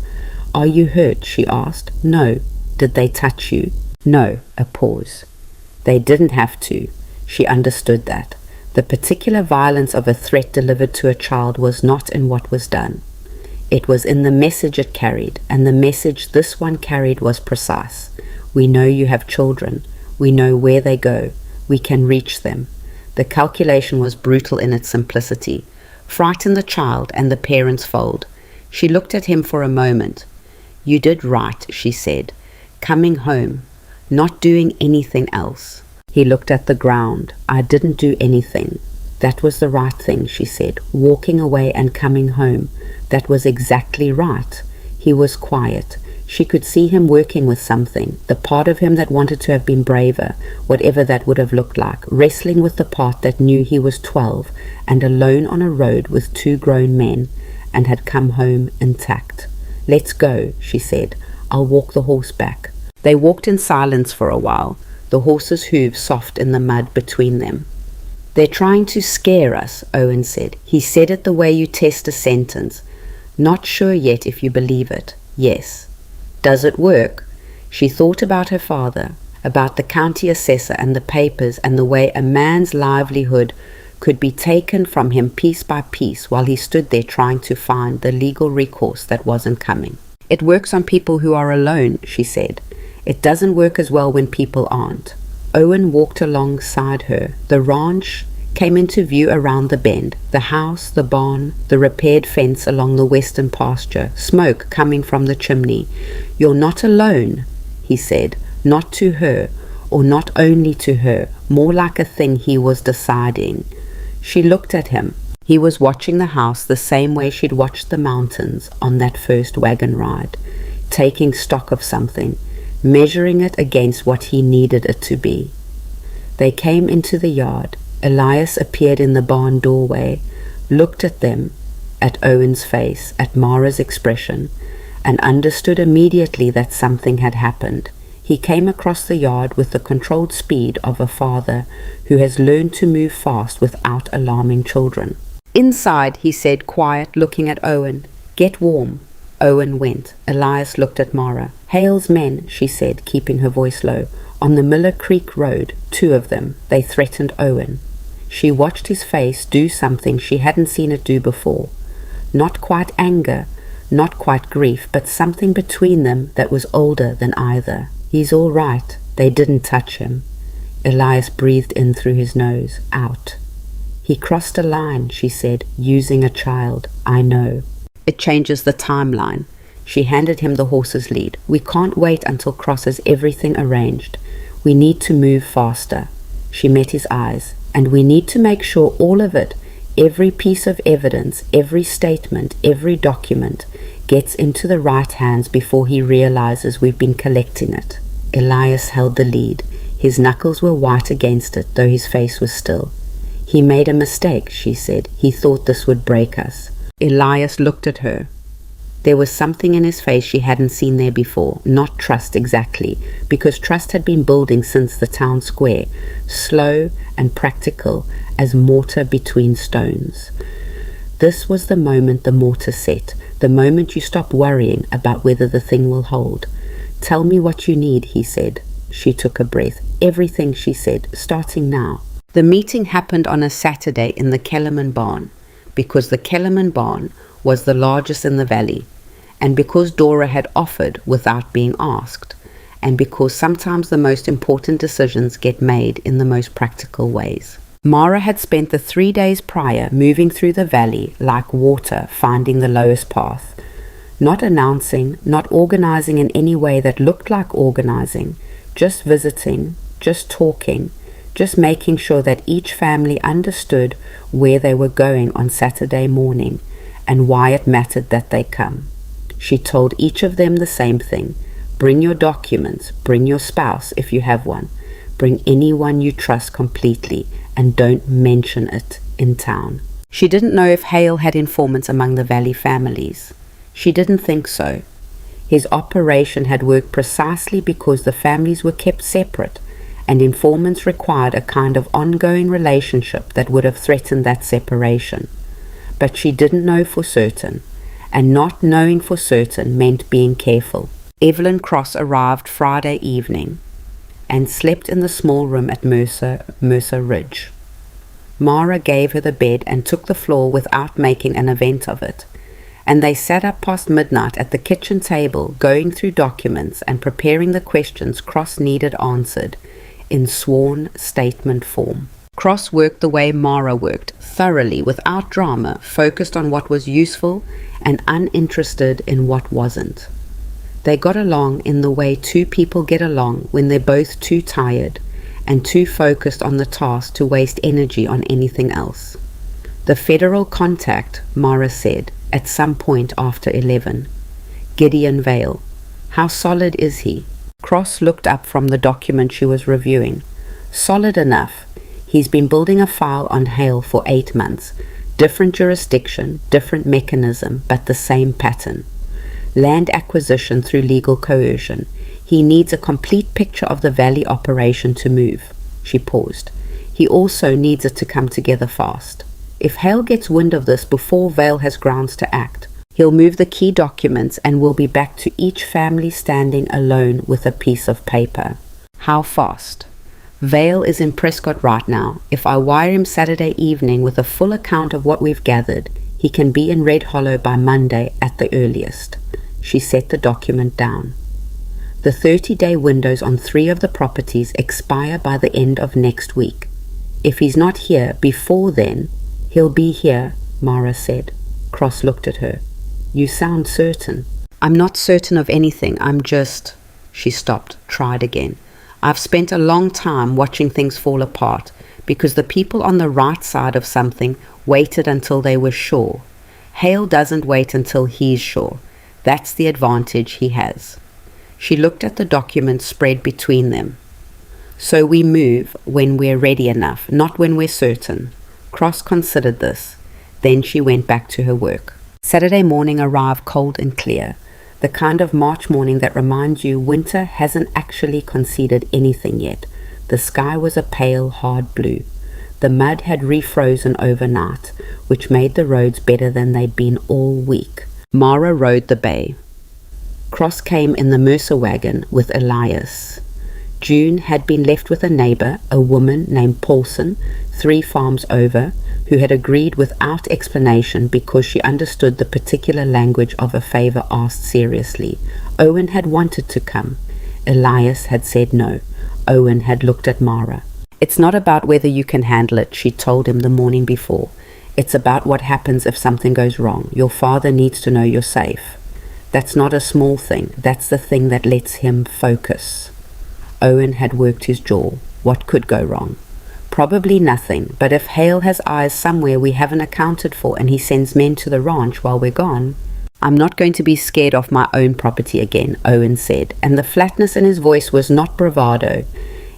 "Are you hurt?" she asked. "No." "Did they touch you?" "No." A pause. They didn't have to. She understood that. The particular violence of a threat delivered to a child was not in what was done. It was in the message it carried, and the message this one carried was precise. "We know you have children. We know where they go. We can reach them." The calculation was brutal in its simplicity. Frighten the child and the parents fold. She looked at him for a moment. "You did right," she said. "Coming home. Not doing anything else." He looked at the ground. "I didn't do anything. That was the right thing," she said. "Walking away and coming home. That was exactly right." He was quiet. She could see him working with something, the part of him that wanted to have been braver, whatever that would have looked like, wrestling with the part that knew he was 12 and alone on a road with 2 grown men and had come home intact. "Let's go," she said. "I'll walk the horse back." They walked in silence for a while, the horse's hooves soft in the mud between them. "They're trying to scare us," Owen said. He said it the way you test a sentence. "Not sure yet if you believe it." "Yes." "Does it work?" She thought about her father, about the county assessor and the papers, and the way a man's livelihood could be taken from him piece by piece while he stood there trying to find the legal recourse that wasn't coming. "It works on people who are alone," she said. "It doesn't work as well when people aren't." Owen walked alongside her. The ranch came into view around the bend, the house, the barn, the repaired fence along the western pasture, smoke coming from the chimney. "You're not alone," he said, not to her, or not only to her, more like a thing he was deciding. She looked at him. He was watching the house the same way she'd watched the mountains on that first wagon ride, taking stock of something, measuring it against what he needed it to be. They came into the yard. Elias appeared in the barn doorway, looked at them, at Owen's face, at Mara's expression, and understood immediately that something had happened. He came across the yard with the controlled speed of a father who has learned to move fast without alarming children. "Inside," he said, quiet, looking at Owen. "Get warm." Owen went. Elias looked at Mara. "Hale's men," she said, keeping her voice low. "On the Miller Creek Road, 2 of them. They threatened Owen." She watched his face do something she hadn't seen it do before. Not quite anger, not quite grief, but something between them that was older than either. "He's all right. They didn't touch him." Elias breathed in through his nose, out. "He crossed a line," she said, "using a child. I know." It changes the timeline. She handed him the horse's lead. "We can't wait until Cross has everything arranged. We need to move faster." She met his eyes. "And we need to make sure all of it, every piece of evidence, every statement, every document, gets into the right hands before he realizes we've been collecting it." Elias held the lead. His knuckles were white against it, though his face was still. "He made a mistake," she said. "He thought this would break us." Elias looked at her. There was something in his face she hadn't seen there before. Not trust exactly, because trust had been building since the town square, slow and practical as mortar between stones. This was the moment the mortar set, the moment you stop worrying about whether the thing will hold. "Tell me what you need," he said. She took a breath. "Everything," she said, "starting now." The meeting happened on a Saturday in the Kellerman barn, because the Kellerman barn was the largest in the valley, and because Dora had offered without being asked, and because sometimes the most important decisions get made in the most practical ways. Mara had spent the 3 days prior moving through the valley like water finding the lowest path, not announcing, not organizing in any way that looked like organizing, just visiting, just talking, just making sure that each family understood where they were going on Saturday morning and why it mattered that they come. She told each of them the same thing. Bring your documents, bring your spouse if you have one, bring anyone you trust completely, and don't mention it in town. She didn't know if Hale had informants among the Valley families. She didn't think so. His operation had worked precisely because the families were kept separate, and informants required a kind of ongoing relationship that would have threatened that separation. But she didn't know for certain, and not knowing for certain meant being careful. Evelyn Cross arrived Friday evening and slept in the small room at Mercer Ridge. Mara gave her the bed and took the floor without making an event of it, and they sat up past midnight at the kitchen table going through documents and preparing the questions Cross needed answered in sworn statement form. Cross worked the way Mara worked, thoroughly, without drama, focused on what was useful and uninterested in what wasn't. They got along in the way two people get along when they're both too tired and too focused on the task to waste energy on anything else. The federal contact, Mara said, at some point after 11. Gideon Vale. How solid is he? Cross looked up from the document she was reviewing. Solid enough. He's been building a file on Hale for 8 months. Different jurisdiction, different mechanism, but the same pattern. Land acquisition through legal coercion. He needs a complete picture of the Valley operation to move. She paused. He also needs it to come together fast. If Hale gets wind of this before Vale has grounds to act, he'll move the key documents and we'll be back to each family standing alone with a piece of paper. How fast? Vale is in Prescott right now. If I wire him Saturday evening with a full account of what we've gathered, he can be in Red Hollow by Monday at the earliest. She set the document down. The 30-day windows on 3 of the properties expire by the end of next week. If he's not here before then, he'll be here, Mara said. Cross looked at her. You sound certain. I'm not certain of anything. I'm just... She stopped, tried again. I've spent a long time watching things fall apart because the people on the right side of something waited until they were sure. Hale doesn't wait until he's sure. That's the advantage he has. She looked at the document spread between them. So we move when we're ready enough, not when we're certain. Cross considered this. Then she went back to her work. Saturday morning arrived cold and clear, the kind of March morning that reminds you winter hasn't actually conceded anything yet. The sky was a pale, hard blue. The mud had refrozen overnight, which made the roads better than they'd been all week. Mara rode the bay. Cross came in the Mercer wagon with Elias. June had been left with a neighbor, a woman named Paulson, 3 farms over, who had agreed without explanation because she understood the particular language of a favor asked seriously. Owen had wanted to come. Elias had said no. Owen had looked at Mara. It's not about whether you can handle it, she told him the morning before. It's about what happens if something goes wrong. Your father needs to know you're safe. That's not a small thing. That's the thing that lets him focus. Owen had worked his jaw. What could go wrong? Probably nothing, but if Hale has eyes somewhere we haven't accounted for and he sends men to the ranch while we're gone, I'm not going to be scared of my own property again, Owen said, and the flatness in his voice was not bravado.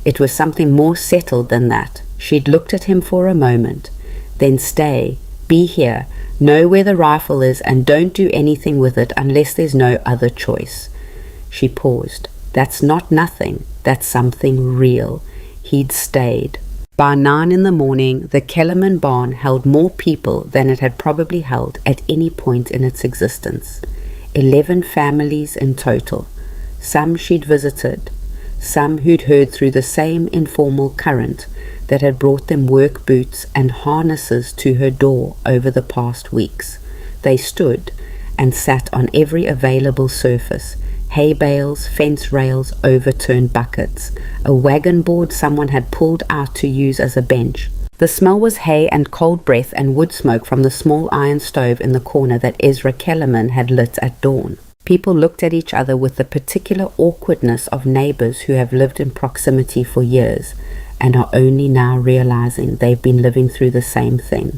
It was something more settled than that. She'd looked at him for a moment. Then stay, be here, know where the rifle is, and don't do anything with it unless there's no other choice. She paused. That's not nothing, that's something real. He'd stayed. By 9 in the morning, the Kellerman barn held more people than it had probably held at any point in its existence. 11 families in total. Some she'd visited, some who'd heard through the same informal current that had brought them work boots and harnesses to her door over the past weeks. They stood and sat on every available surface, hay bales, fence rails, overturned buckets, a wagon board someone had pulled out to use as a bench. The smell was hay and cold breath and wood smoke from the small iron stove in the corner that Ezra Kellerman had lit at dawn. People looked at each other with the particular awkwardness of neighbors who have lived in proximity for years and are only now realizing they've been living through the same thing.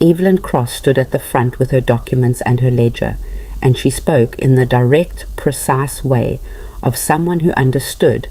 Evelyn Cross stood at the front with her documents and her ledger, and she spoke in the direct, precise way of someone who understood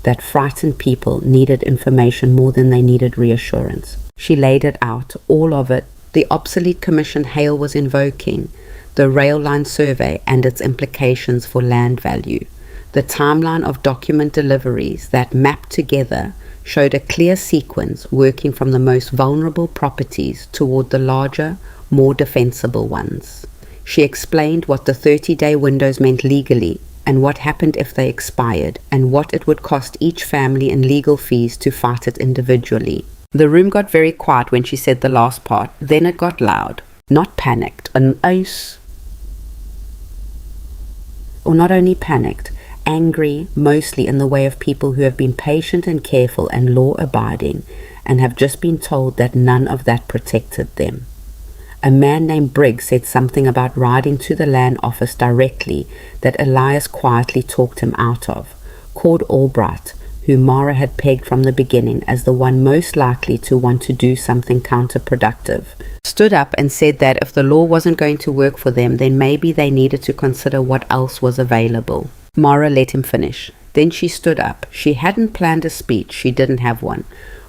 that frightened people needed information more than they needed reassurance. She laid it out, all of it, the obsolete commission Hale was invoking, the rail line survey and its implications for land value, the timeline of document deliveries that mapped together showed a clear sequence working from the most vulnerable properties toward the larger, more defensible ones. She explained what the 30-day windows meant legally and what happened if they expired and what it would cost each family in legal fees to fight it individually. The room got very quiet when she said the last part. Then it got loud. Not panicked, an ace. Or not only panicked, angry, mostly in the way of people who have been patient and careful and law-abiding and have just been told that none of that protected them. A man named Briggs said something about riding to the land office directly that Elias quietly talked him out of. Cord Albright, who Mara had pegged from the beginning as the one most likely to want to do something counterproductive, stood up and said that if the law wasn't going to work for them, then maybe they needed to consider what else was available. Mara let him finish. Then she stood up. She hadn't planned a speech. She didn't have one.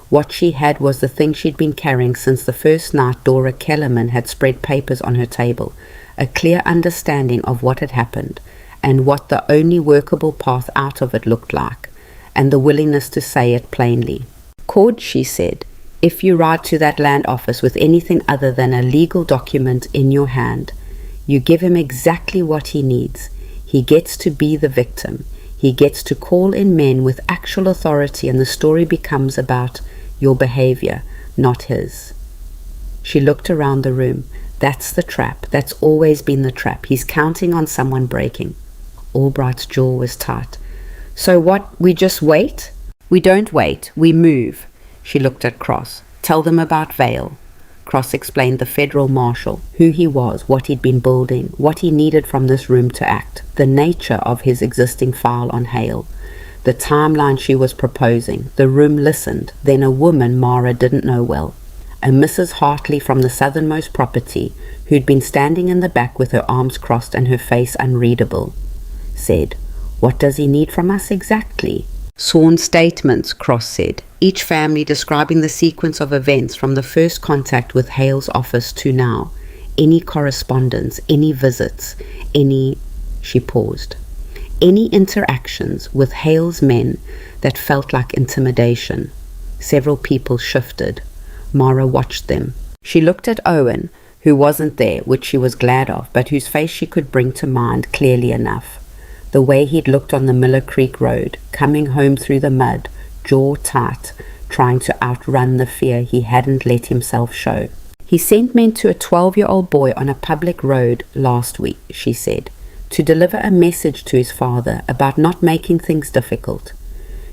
What she had was the thing she'd been carrying since the first night Dora Kellerman had spread papers on her table, a clear understanding of what had happened and what the only workable path out of it looked like, and the willingness to say it plainly. Cord, she said, if you ride to that land office with anything other than a legal document in your hand, you give him exactly what he needs. He gets to be the victim. He gets to call in men with actual authority, and the story becomes about your behavior, not his. She looked around the room. That's the trap. That's always been the trap. He's counting on someone breaking. Albright's jaw was tight. So what, we just wait? We don't wait, we move. She looked at Cross. Tell them about Vale. Cross explained the federal marshal, who he was, what he'd been building, what he needed from this room to act, the nature of his existing file on Hale, the timeline she was proposing. The room listened. Then a woman Mara didn't know well, a Mrs. Hartley from the southernmost property, who'd been standing in the back with her arms crossed and her face unreadable, said, "What does he need from us exactly?" Sworn statements, Cross said, each family describing the sequence of events from the first contact with Hale's office to now, any correspondence, any visits, any... She paused. Any interactions with Hale's men that felt like intimidation. Several people shifted. Mara watched them. She looked at Owen, who wasn't there, which she was glad of, but whose face she could bring to mind clearly enough. The way he'd looked on the Miller Creek Road, coming home through the mud, jaw tight, trying to outrun the fear he hadn't let himself show. He sent men to a 12-year-old boy on a public road last week, she said, to deliver a message to his father about not making things difficult.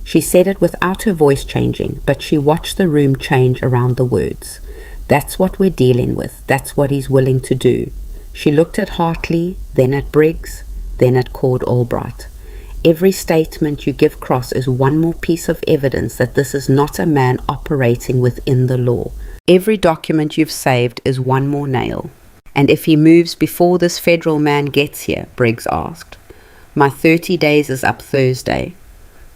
She said it without her voice changing, but she watched the room change around the words. That's what we're dealing with. That's what he's willing to do. She looked at Hartley, then at Briggs. then at Cord Albright. Every statement you give Cross is one more piece of evidence that this is not a man operating within the law. Every document you've saved is one more nail. And if he moves before this federal man gets here, Briggs asked. My 30 days is up Thursday.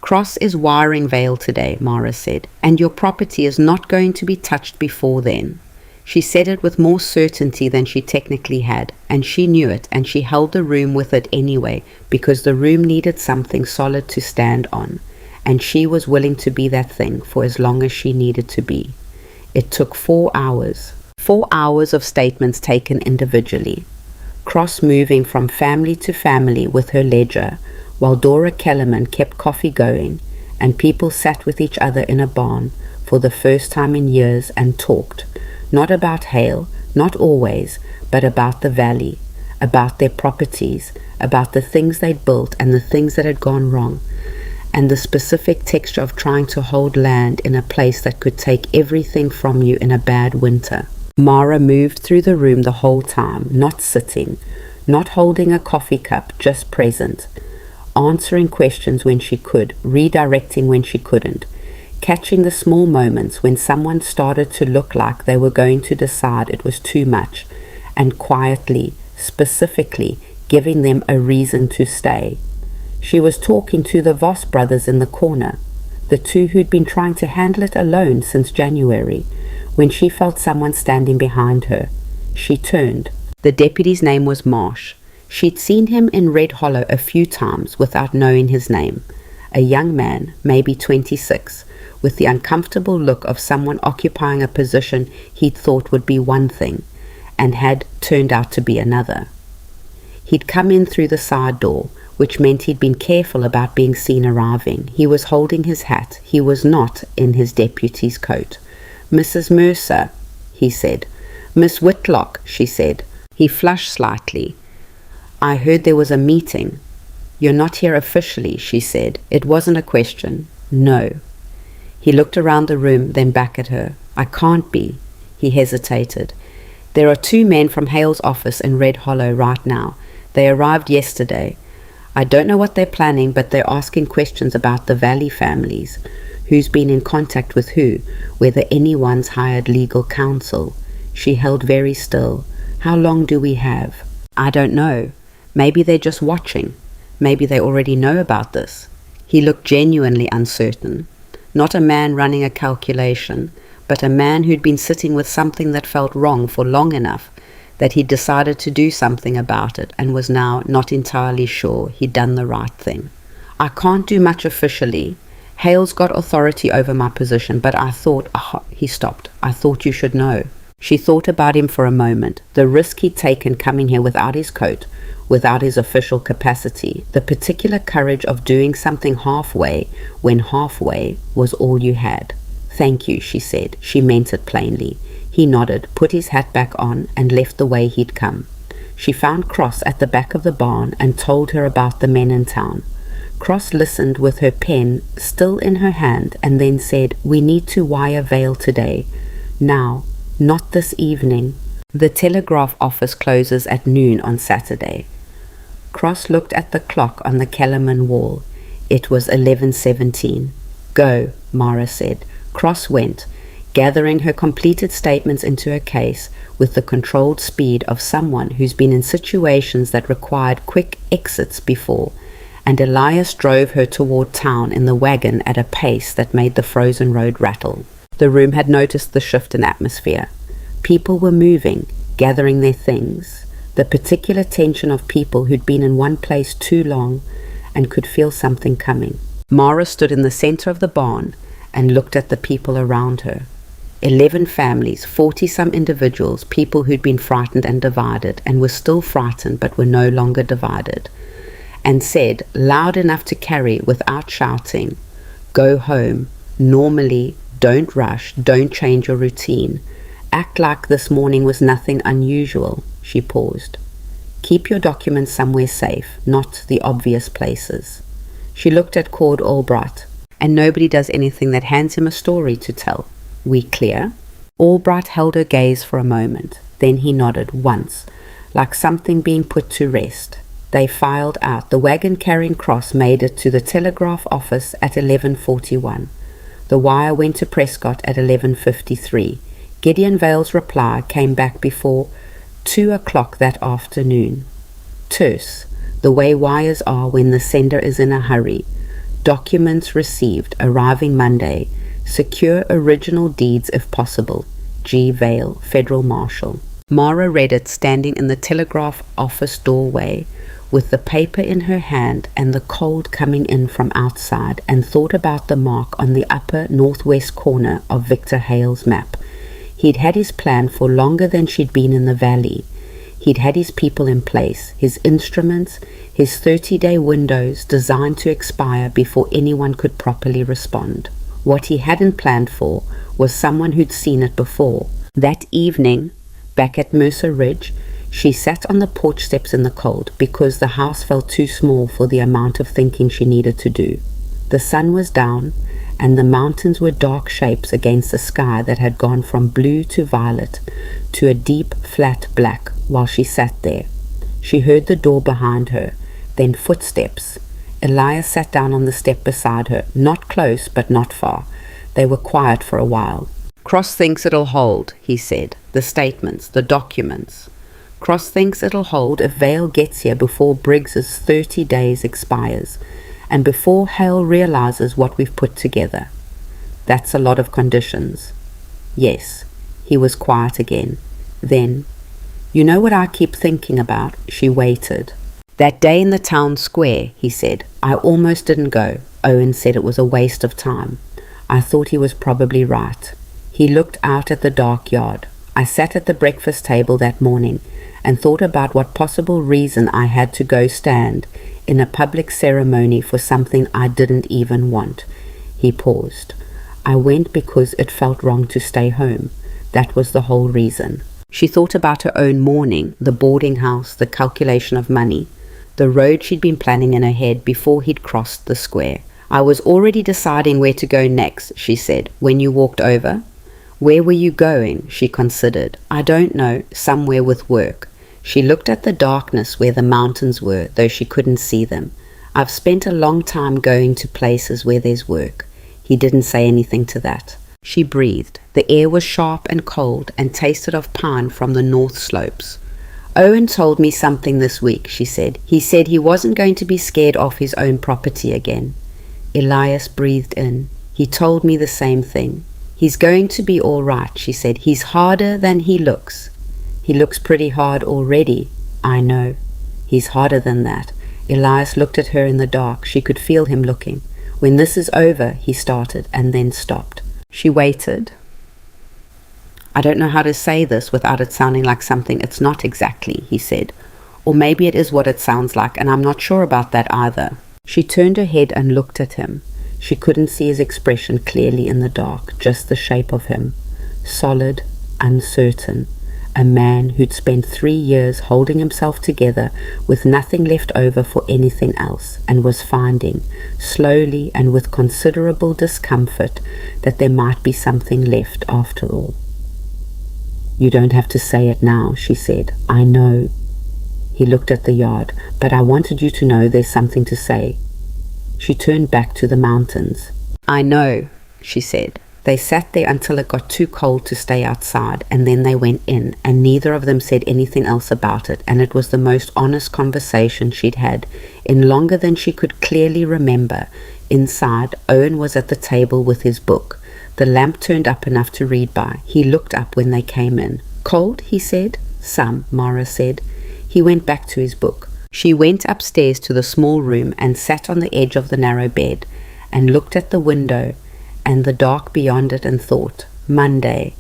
Cross is wiring Vale today, Mara said, and your property is not going to be touched before then. She said it with more certainty than she technically had, and she knew it, and she held the room with it anyway, because the room needed something solid to stand on, and she was willing to be that thing for as long as she needed to be. It took 4 hours. 4 hours of statements taken individually. Cross moving from family to family with her ledger, while Dora Kellerman kept coffee going, and people sat with each other in a barn for the first time in years and talked, not about Hale, not always, but about the valley, about their properties, about the things they'd built and the things that had gone wrong, and the specific texture of trying to hold land in a place that could take everything from you in a bad winter. Mara moved through the room the whole time, not sitting, not holding a coffee cup, just present, answering questions when she could, redirecting when she couldn't, catching the small moments when someone started to look like they were going to decide it was too much, and quietly, specifically, giving them a reason to stay. She was talking to the Voss brothers in the corner, the two who'd been trying to handle it alone since January, when she felt someone standing behind her. She turned. The deputy's name was Marsh. She'd seen him in Red Hollow a few times without knowing his name. A young man, maybe 26, with the uncomfortable look of someone occupying a position he'd thought would be one thing, and had turned out to be another. He'd come in through the side door, which meant he'd been careful about being seen arriving. He was holding his hat. He was not in his deputy's coat. Mrs. Mercer, he said. Miss Whitlock, she said. He flushed slightly. I heard there was a meeting. You're not here officially, she said. It wasn't a question. No. He looked around the room, then back at her. I can't be. He hesitated. There are 2 men from Hale's office in Red Hollow right now. They arrived yesterday. I don't know what they're planning, but they're asking questions about the Valley families. Who's been in contact with who, whether anyone's hired legal counsel. She held very still. How long do we have? I don't know. Maybe they're just watching. Maybe they already know about this. He looked genuinely uncertain. Not a man running a calculation, but a man who'd been sitting with something that felt wrong for long enough that he'd decided to do something about it and was now not entirely sure he'd done the right thing. I can't do much officially. Hale's got authority over my position, but I thought, he stopped. I thought you should know. She thought about him for a moment, the risk he'd taken coming here without his coat, without his official capacity, the particular courage of doing something halfway when halfway was all you had. Thank you, she said. She meant it plainly. He nodded, put his hat back on, and left the way he'd come. She found Cross at the back of the barn and told her about the men in town. Cross listened with her pen still in her hand and then said, We need to wire Vale today. Now, not this evening. The telegraph office closes at noon on Saturday. Cross looked at the clock on the Kellerman wall. It was 11:17. Go, Mara said. Cross went, gathering her completed statements into a case with the controlled speed of someone who's been in situations that required quick exits before, and Elias drove her toward town in the wagon at a pace that made the frozen road rattle. The room had noticed the shift in atmosphere. People were moving, gathering their things, the particular tension of people who'd been in one place too long and could feel something coming. Mara stood in the center of the barn and looked at the people around her. 11 families, 40-some individuals, people who'd been frightened and divided and were still frightened but were no longer divided, and said, loud enough to carry without shouting, Go home. Normally, don't rush, don't change your routine. Act like this morning was nothing unusual. She paused. Keep your documents somewhere safe, not the obvious places. She looked at Cord Albright. And nobody does anything that hands him a story to tell. We clear? Albright held her gaze for a moment. Then he nodded once, like something being put to rest. They filed out. The wagon carrying Cross made it to the telegraph office at 11:41. The wire went to Prescott at 11:53. Gideon Vale's reply came back before 2 o'clock that afternoon. Terse, the way wires are when the sender is in a hurry. Documents received, arriving Monday. Secure original deeds if possible. G. Vale, Federal Marshal. Mara read it standing in the telegraph office doorway with the paper in her hand and the cold coming in from outside, and thought about the mark on the upper northwest corner of Victor Hale's map. He'd had his plan for longer than she'd been in the valley. He'd had his people in place, his instruments, his 30-day windows designed to expire before anyone could properly respond. What he hadn't planned for was someone who'd seen it before. That evening, back at Mercer Ridge, she sat on the porch steps in the cold because the house felt too small for the amount of thinking she needed to do. The sun was down, and the mountains were dark shapes against a sky that had gone from blue to violet to a deep, flat black while she sat there. She heard the door behind her, then footsteps. Elias sat down on the step beside her, not close but not far. They were quiet for a while. "Cross thinks it'll hold," he said. "The statements, the documents. Cross thinks it'll hold if Vale gets here before Briggs's 30 days expires, and before Hale realizes what we've put together. That's a lot of conditions." "Yes." He was quiet again. Then, "You know what I keep thinking about?" She waited. "That day in the town square," he said. "I almost didn't go. Owen said it was a waste of time. I thought he was probably right." He looked out at the dark yard. "I sat at the breakfast table that morning and thought about what possible reason I had to go stand in a public ceremony for something I didn't even want." He paused. "I went because it felt wrong to stay home. That was the whole reason." She thought about her own mourning, the boarding house, the calculation of money, the road she'd been planning in her head before he'd crossed the square. "I was already deciding where to go next," she said, "when you walked over." "Where were you going?" She considered. "I don't know, somewhere with work." She looked at the darkness where the mountains were, though she couldn't see them. "I've spent a long time going to places where there's work." He didn't say anything to that. She breathed. The air was sharp and cold and tasted of pine from the north slopes. "Owen told me something this week," she said. "He said he wasn't going to be scared off his own property again." Elias breathed in. "He told me the same thing." "He's going to be all right," she said. "He's harder than he looks." "He looks pretty hard already." "I know." "He's harder than that." Elias looked at her in the dark. She could feel him looking. "When this is over," he started, and then stopped. She waited. "I don't know how to say this without it sounding like something it's not exactly," he said. "Or maybe it is what it sounds like, and I'm not sure about that either." She turned her head and looked at him. She couldn't see his expression clearly in the dark, just the shape of him. Solid, uncertain. A man who'd spent 3 years holding himself together with nothing left over for anything else, and was finding, slowly and with considerable discomfort, that there might be something left after all. "You don't have to say it now," she said. "I know." He looked at the yard. "But I wanted you to know there's something to say." She turned back to the mountains. "I know," she said. They sat there until it got too cold to stay outside, and then they went in, and neither of them said anything else about it, and it was the most honest conversation she'd had in longer than she could clearly remember. Inside, Owen was at the table with his book, the lamp turned up enough to read by. He looked up when they came in. "Cold?" he said. "Some," Mara said. He went back to his book. She went upstairs to the small room and sat on the edge of the narrow bed and looked at the window and the dark beyond it and thought, Monday.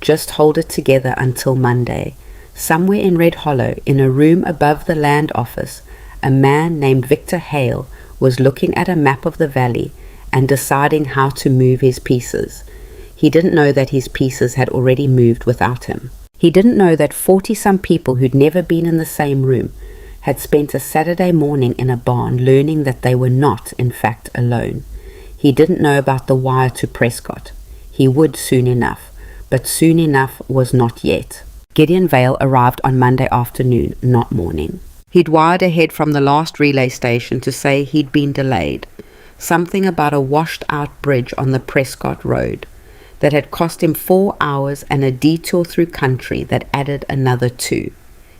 Just hold it together until Monday. Somewhere in Red Hollow, in a room above the land office, a man named Victor Hale was looking at a map of the valley and deciding how to move his pieces. He didn't know that his pieces had already moved without him. He didn't know that 40-some people who'd never been in the same room had spent a Saturday morning in a barn learning that they were not, in fact, alone. He didn't know about the wire to Prescott. He would soon enough, but soon enough was not yet. Gideon Vale arrived on Monday afternoon, not morning. He'd wired ahead from the last relay station to say he'd been delayed. Something about a washed-out bridge on the Prescott Road that had cost him 4 hours and a detour through country that added another 2.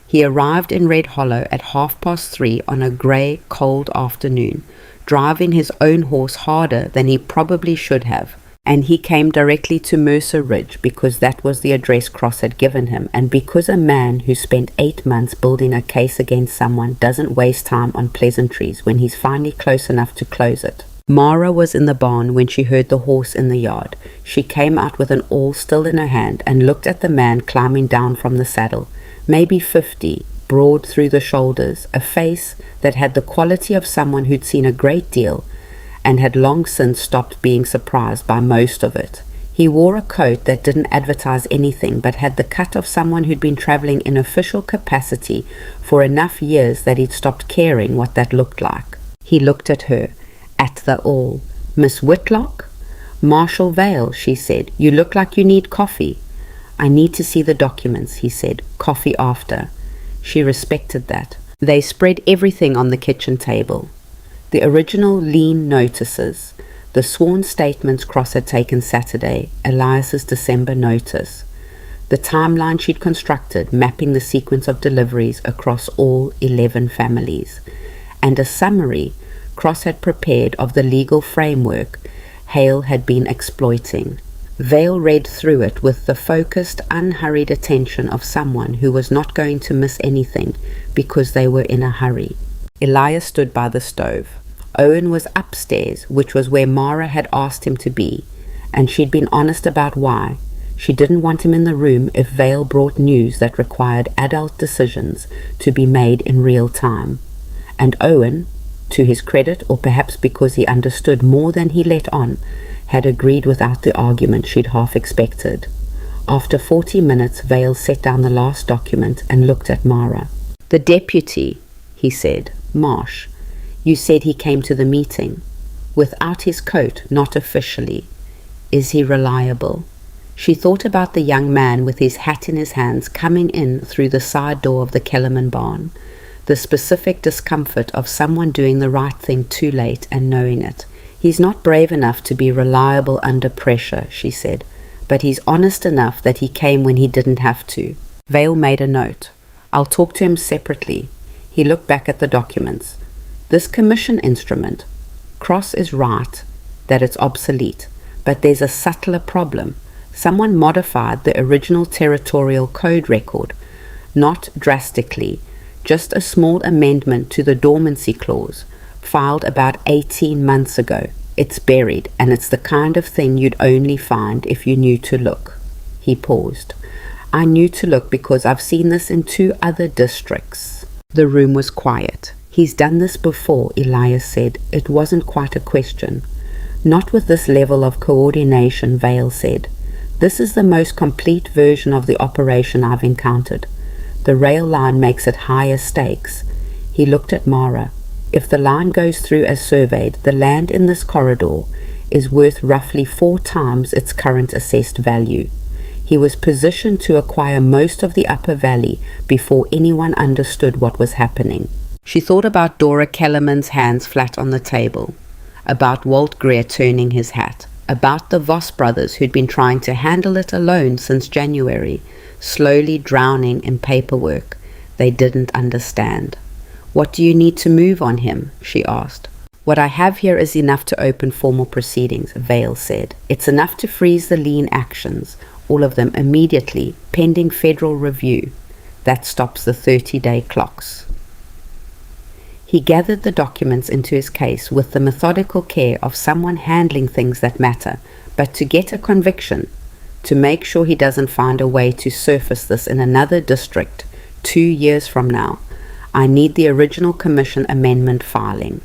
He arrived in Red Hollow at 3:30 on a grey, cold afternoon, driving his own horse harder than he probably should have. And he came directly to Mercer Ridge because that was the address Cross had given him, and because a man who spent 8 months building a case against someone doesn't waste time on pleasantries when he's finally close enough to close it. Mara was in the barn when she heard the horse in the yard. She came out with an awl still in her hand and looked at the man climbing down from the saddle, maybe 50, broad through the shoulders, a face that had the quality of someone who'd seen a great deal and had long since stopped being surprised by most of it. He wore a coat that didn't advertise anything but had the cut of someone who'd been travelling in official capacity for enough years that he'd stopped caring what that looked like. He looked at her, at the awl. "Miss Whitlock?" "Marshall Vale," she said. "You look like you need coffee." "I need to see the documents," he said. "Coffee after." She respected that. They spread everything on the kitchen table. The original lien notices, the sworn statements Cross had taken Saturday, Elias's December notice, the timeline she'd constructed mapping the sequence of deliveries across all 11 families, and a summary Cross had prepared of the legal framework Hale had been exploiting. Vale read through it with the focused, unhurried attention of someone who was not going to miss anything because they were in a hurry. Elias stood by the stove. Owen was upstairs, which was where Mara had asked him to be, and she'd been honest about why. She didn't want him in the room if Vale brought news that required adult decisions to be made in real time. And Owen, to his credit, or perhaps because he understood more than he let on, had agreed without the argument she'd half expected. After 40 minutes, Vale set down the last document and looked at Mara. "The deputy," he said. "Marsh. You said he came to the meeting. Without his coat, not officially. Is he reliable?" She thought about the young man with his hat in his hands coming in through the side door of the Kellerman barn, the specific discomfort of someone doing the right thing too late and knowing it. "He's not brave enough to be reliable under pressure," she said, "but he's honest enough that he came when he didn't have to." Vale made a note. "I'll talk to him separately." He looked back at the documents. "This commission instrument, Cross is right that it's obsolete, but there's a subtler problem. Someone modified the original territorial code record, not drastically, just a small amendment to the dormancy clause, filed about 18 months ago. It's buried, and it's the kind of thing you'd only find if you knew to look." He paused. "I knew to look because I've seen this in 2 other districts." The room was quiet. "He's done this before," Elias said. It wasn't quite a question. "Not with this level of coordination," Vale said. "This is the most complete version of the operation I've encountered. The rail line makes it higher stakes." He looked at Mara. "If the line goes through as surveyed, the land in this corridor is worth roughly 4 times its current assessed value." He was positioned to acquire most of the upper valley before anyone understood what was happening. She thought about Dora Kellerman's hands flat on the table, about Walt Greer turning his hat, about the Voss brothers who'd been trying to handle it alone since January, slowly drowning in paperwork they didn't understand. "What do you need to move on him?" she asked. "What I have here is enough to open formal proceedings," Vale said. "It's enough to freeze the lien actions, all of them immediately, pending federal review. That stops the 30-day clocks." He gathered the documents into his case with the methodical care of someone handling things that matter, but to get a conviction, to make sure he doesn't find a way to surface this in another district 2 years from now, I need the original commission amendment filing.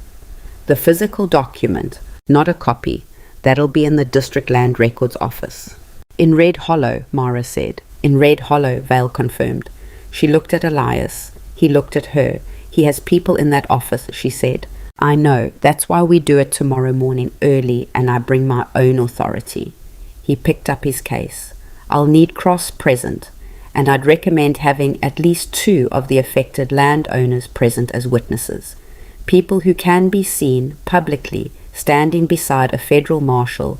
The physical document, not a copy, that'll be in the District Land Records office. "In Red Hollow," Mara said. "In Red Hollow," Vale confirmed. She looked at Elias. He looked at her. "He has people in that office," she said. "I know. That's why we do it tomorrow morning early, and I bring my own authority." He picked up his case. "I'll need Cross present, and I'd recommend having at least 2 of the affected landowners present as witnesses. People who can be seen publicly standing beside a federal marshal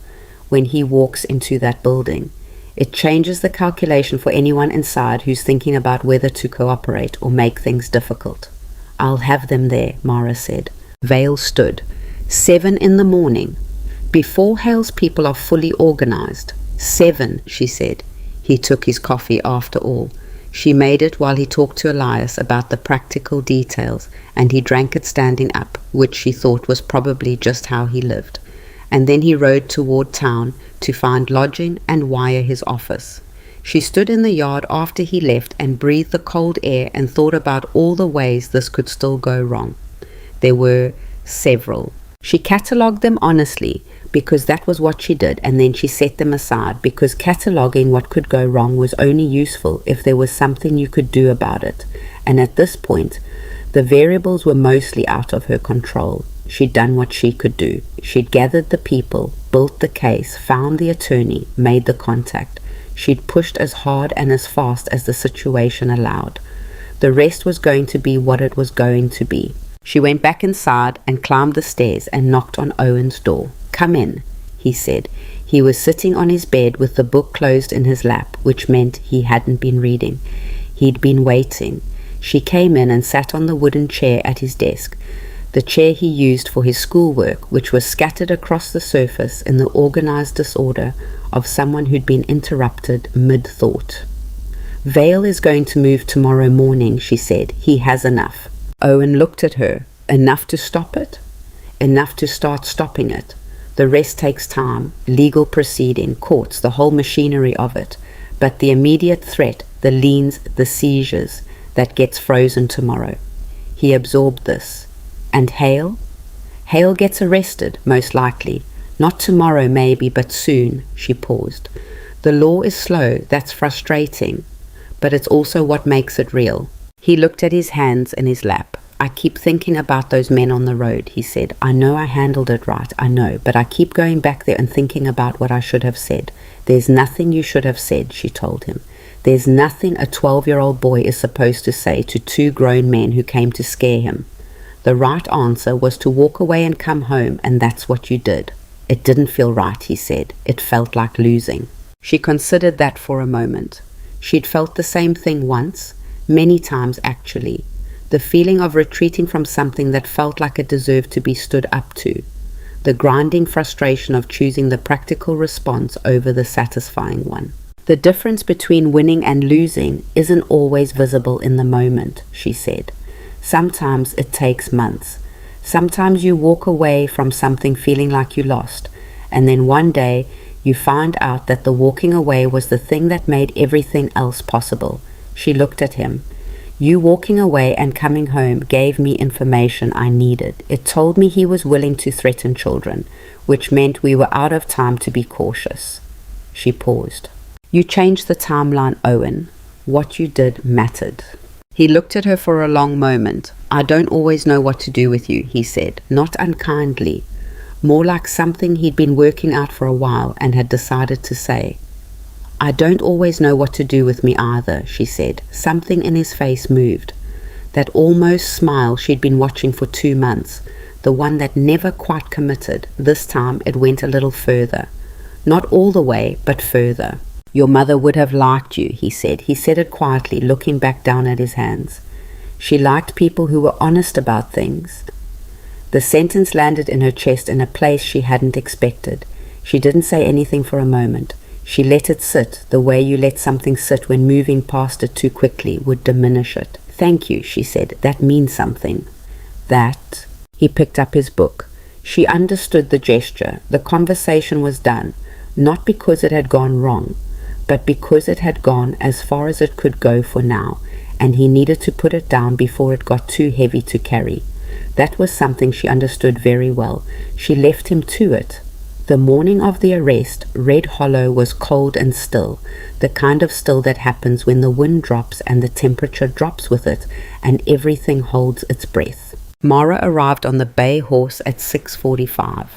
when he walks into that building. It changes the calculation for anyone inside who's thinking about whether to cooperate or make things difficult. I'll have them there, Mara said. Vale stood. 7 in the morning. Before Hale's people are fully organized. 7, she said. He took his coffee after all. She made it while he talked to Elias about the practical details, and he drank it standing up, which she thought was probably just how he lived. And then he rode toward town to find lodging and wire his office. She stood in the yard after he left and breathed the cold air and thought about all the ways this could still go wrong. There were several. She catalogued them honestly, because that was what she did, and then she set them aside, because cataloguing what could go wrong was only useful if there was something you could do about it. And at this point, the variables were mostly out of her control. She'd done what she could do. She'd gathered the people, built the case, found the attorney, made the contact. She'd pushed as hard and as fast as the situation allowed. The rest was going to be what it was going to be. She went back inside and climbed the stairs and knocked on Owen's door. "Come in," he said. He was sitting on his bed with the book closed in his lap, which meant he hadn't been reading. He'd been waiting. She came in and sat on the wooden chair at his desk, the chair he used for his schoolwork, which was scattered across the surface in the organized disorder of someone who'd been interrupted mid-thought. "Vale is going to move tomorrow morning," she said. "He has enough." Owen looked at her. Enough to stop it? Enough to start stopping it. The rest takes time, legal proceeding, courts, the whole machinery of it. But the immediate threat, the liens, the seizures, that gets frozen tomorrow. He absorbed this. And Hale? Hale gets arrested, most likely. Not tomorrow maybe, but soon. She paused. The law is slow, that's frustrating. But it's also what makes it real. He looked at his hands in his lap. "I keep thinking about those men on the road," he said. "I know I handled it right, I know, but I keep going back there and thinking about what I should have said." "There's nothing you should have said," she told him. "There's nothing a 12-year-old boy is supposed to say to 2 grown men who came to scare him. The right answer was to walk away and come home, and that's what you did." "It didn't feel right," he said. "It felt like losing." She considered that for a moment. She'd felt the same thing once, many times actually. The feeling of retreating from something that felt like it deserved to be stood up to. The grinding frustration of choosing the practical response over the satisfying one. "The difference between winning and losing isn't always visible in the moment," she said. "Sometimes it takes months. Sometimes you walk away from something feeling like you lost, and then one day you find out that the walking away was the thing that made everything else possible." She looked at him. "You walking away and coming home gave me information I needed. It told me he was willing to threaten children, which meant we were out of time to be cautious." She paused. "You changed the timeline, Owen. What you did mattered." He looked at her for a long moment. "I don't always know what to do with you," he said, not unkindly, more like something he'd been working out for a while and had decided to say. "I don't always know what to do with me either," she said. Something in his face moved. That almost smile she'd been watching for 2 months, the one that never quite committed. This time it went a little further. Not all the way, but further. "Your mother would have liked you," he said. He said it quietly, looking back down at his hands. "She liked people who were honest about things." The sentence landed in her chest in a place she hadn't expected. She didn't say anything for a moment. She let it sit, the way you let something sit when moving past it too quickly would diminish it. "Thank you," she said. "That means something." "That..." He picked up his book. She understood the gesture. The conversation was done, not because it had gone wrong, but because it had gone as far as it could go for now, and he needed to put it down before it got too heavy to carry. That was something she understood very well. She left him to it. The morning of the arrest, Red Hollow was cold and still, the kind of still that happens when the wind drops and the temperature drops with it, and everything holds its breath. Mara arrived on the bay horse at 6:45.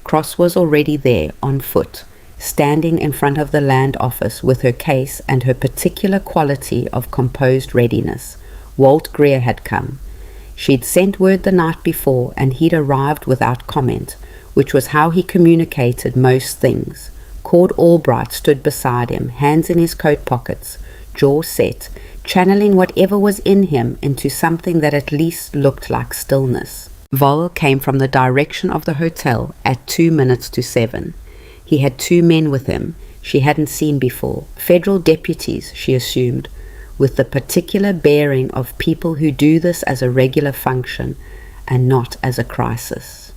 Cross was already there, on foot. standing in front of the land office with her case and her particular quality of composed readiness. Walt Greer had come. She'd sent word the night before, and he'd arrived without comment, which was how he communicated most things. Cord Albright stood beside him, hands in his coat pockets, jaw set, channeling whatever was in him into something that at least looked like stillness. Vol came from the direction of the hotel at 2 minutes to 7. He had 2 men with him she hadn't seen before, federal deputies, she assumed, with the particular bearing of people who do this as a regular function and not as a crisis.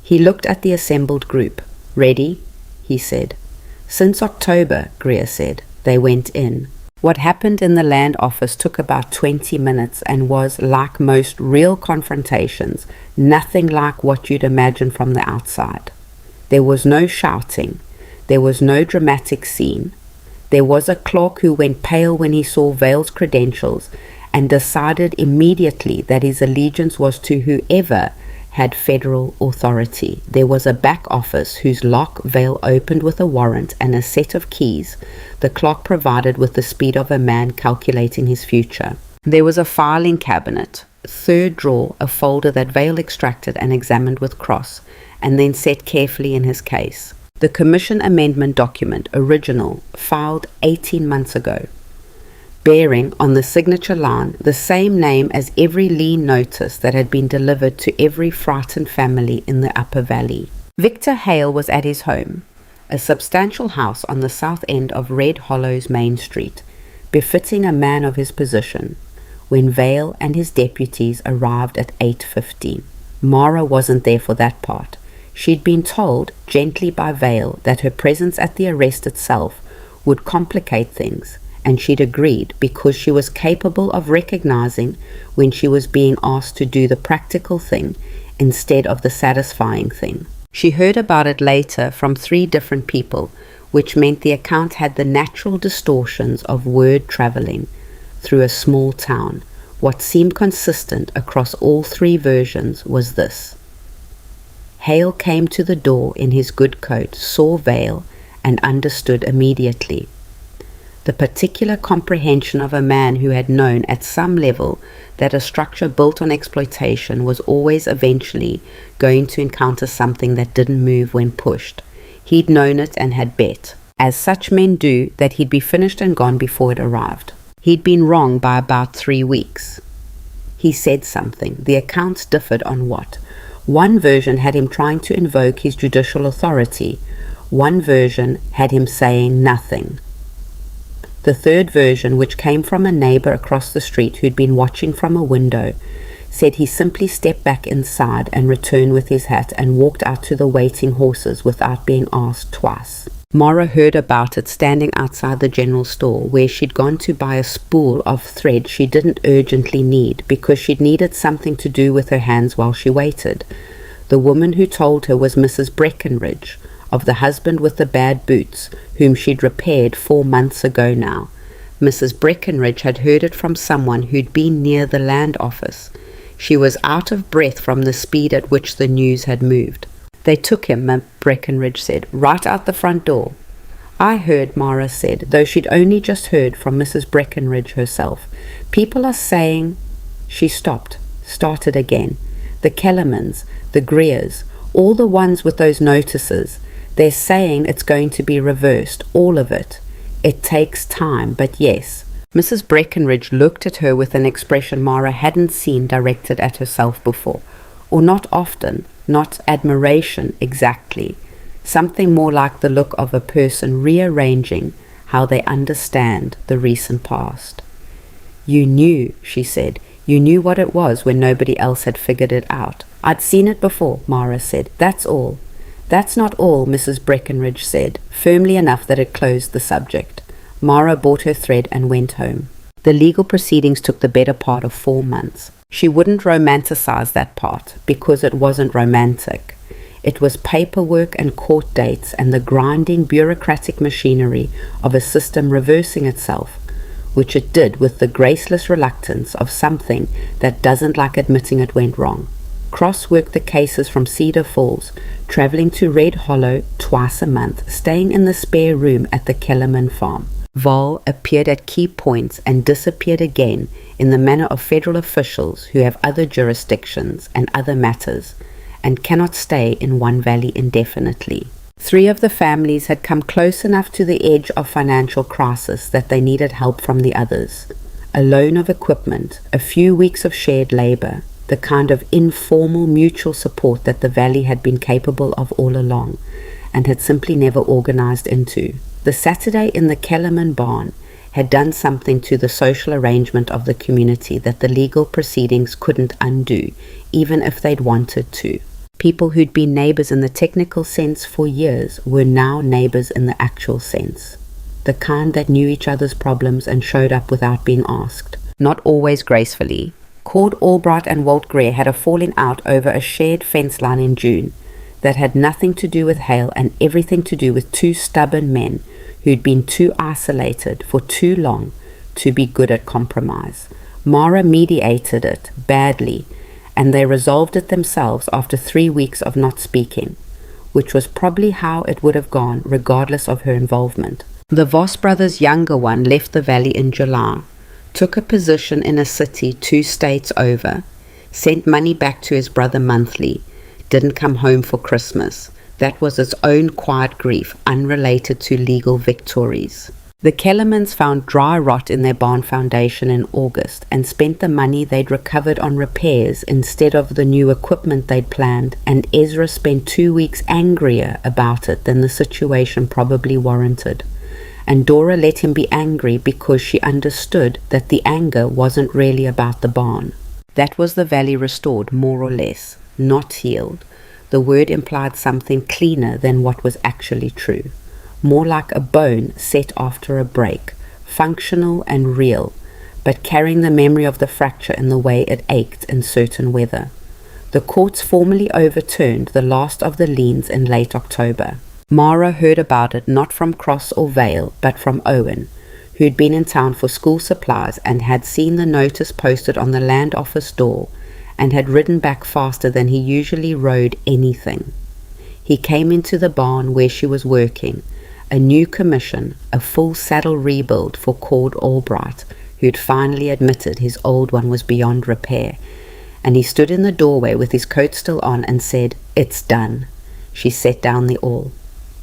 He looked at the assembled group. "Ready?" he said. "Since October," Greer said. They went in. What happened in the land office took about 20 minutes and was, like most real confrontations, nothing like what you'd imagine from the outside. There was no shouting. There was no dramatic scene. There was a clerk who went pale when he saw Vale's credentials and decided immediately that his allegiance was to whoever had federal authority. There was a back office whose lock Vale opened with a warrant and a set of keys the clock provided with the speed of a man calculating his future. There was a filing cabinet, third drawer, a folder that Vale extracted and examined with cross, and then set carefully in his case. The commission amendment document, original, filed 18 months ago, bearing on the signature line the same name as every lien notice that had been delivered to every frightened family in the Upper Valley. Victor Hale was at his home, a substantial house on the south end of Red Hollow's Main Street, befitting a man of his position, when Vale and his deputies arrived at 8:15. Mara wasn't there for that part. She'd been told, gently by Vale, that her presence at the arrest itself would complicate things, and she'd agreed because she was capable of recognizing when she was being asked to do the practical thing instead of the satisfying thing. She heard about it later from 3 different people, which meant the account had the natural distortions of word traveling through a small town. What seemed consistent across all 3 versions was this. Hale came to the door in his good coat, saw Vale, and understood immediately. The particular comprehension of a man who had known at some level that a structure built on exploitation was always eventually going to encounter something that didn't move when pushed. He'd known it and had bet, as such men do, that he'd be finished and gone before it arrived. He'd been wrong by about 3 weeks. He said something. The accounts differed on what. One version had him trying to invoke his judicial authority. One version had him saying nothing. The third version, which came from a neighbor across the street who'd been watching from a window, said he simply stepped back inside and returned with his hat and walked out to the waiting horses without being asked twice. Mara heard about it standing outside the general store, where she'd gone to buy a spool of thread she didn't urgently need because she'd needed something to do with her hands while she waited. The woman who told her was Mrs. Breckenridge, of the husband with the bad boots, whom she'd repaired 4 months ago now. Mrs. Breckenridge had heard it from someone who'd been near the land office. She was out of breath from the speed at which the news had moved. "They took him," Breckenridge said, "right out the front door." "I heard," Mara said, though she'd only just heard from Mrs. Breckenridge herself. "People are saying—" She stopped, started again. "The Kellermans, the Greers, all the ones with those notices, they're saying it's going to be reversed, all of it. It takes time, but yes." Mrs. Breckenridge looked at her with an expression Mara hadn't seen directed at herself before, or not often, not admiration exactly, something more like the look of a person rearranging how they understand the recent past. "You knew," she said. "You knew what it was when nobody else had figured it out." "I'd seen it before," Mara said. "That's all." "That's not all," Mrs. Breckenridge said, firmly enough that it closed the subject. Mara bought her thread and went home. The legal proceedings took the better part of 4 months. She wouldn't romanticize that part, because it wasn't romantic. It was paperwork and court dates and the grinding bureaucratic machinery of a system reversing itself, which it did with the graceless reluctance of something that doesn't like admitting it went wrong. Cross worked the cases from Cedar Falls, traveling to Red Hollow twice a month, staying in the spare room at the Kellerman farm. Vol appeared at key points and disappeared again in the manner of federal officials who have other jurisdictions and other matters and cannot stay in one valley indefinitely. 3 of the families had come close enough to the edge of financial crisis that they needed help from the others. A loan of equipment, a few weeks of shared labor, the kind of informal mutual support that the valley had been capable of all along and had simply never organized into. The Saturday in the Kellerman barn had done something to the social arrangement of the community that the legal proceedings couldn't undo, even if they'd wanted to. People who'd been neighbors in the technical sense for years were now neighbors in the actual sense. The kind that knew each other's problems and showed up without being asked. Not always gracefully. Cord Albright and Walt Greer had a falling out over a shared fence line in June that had nothing to do with Hale and everything to do with 2 stubborn men who'd been too isolated for too long to be good at compromise. Mara mediated it badly, and they resolved it themselves after 3 weeks of not speaking, which was probably how it would have gone regardless of her involvement. The Voss brothers' younger one left the valley in July, took a position in a city 2 states over, sent money back to his brother monthly, didn't come home for Christmas. That was its own quiet grief, unrelated to legal victories. The Kellermans found dry rot in their barn foundation in August and spent the money they'd recovered on repairs instead of the new equipment they'd planned, and Ezra spent 2 weeks angrier about it than the situation probably warranted. And Dora let him be angry because she understood that the anger wasn't really about the barn. That was the valley restored, more or less, not healed. The word implied something cleaner than what was actually true. More like a bone set after a break, functional and real, but carrying the memory of the fracture in the way it ached in certain weather. The courts formally overturned the last of the liens in late October. Mara heard about it not from Cross or Vale, but from Owen, who'd been in town for school supplies and had seen the notice posted on the land office door and had ridden back faster than he usually rode anything. He came into the barn where she was working, a new commission, a full saddle rebuild for Cord Albright, who'd finally admitted his old one was beyond repair, and he stood in the doorway with his coat still on and said, "It's done." She set down the awl.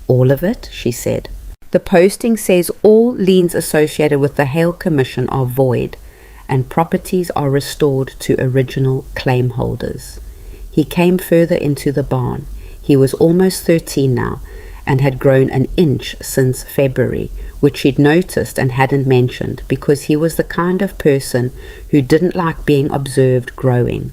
"All of it?" she said. "The posting says all liens associated with the Hale Commission are void, and properties are restored to original claim holders." He came further into the barn. He was almost 13 now, and had grown an inch since February, which she'd noticed and hadn't mentioned because he was the kind of person who didn't like being observed growing.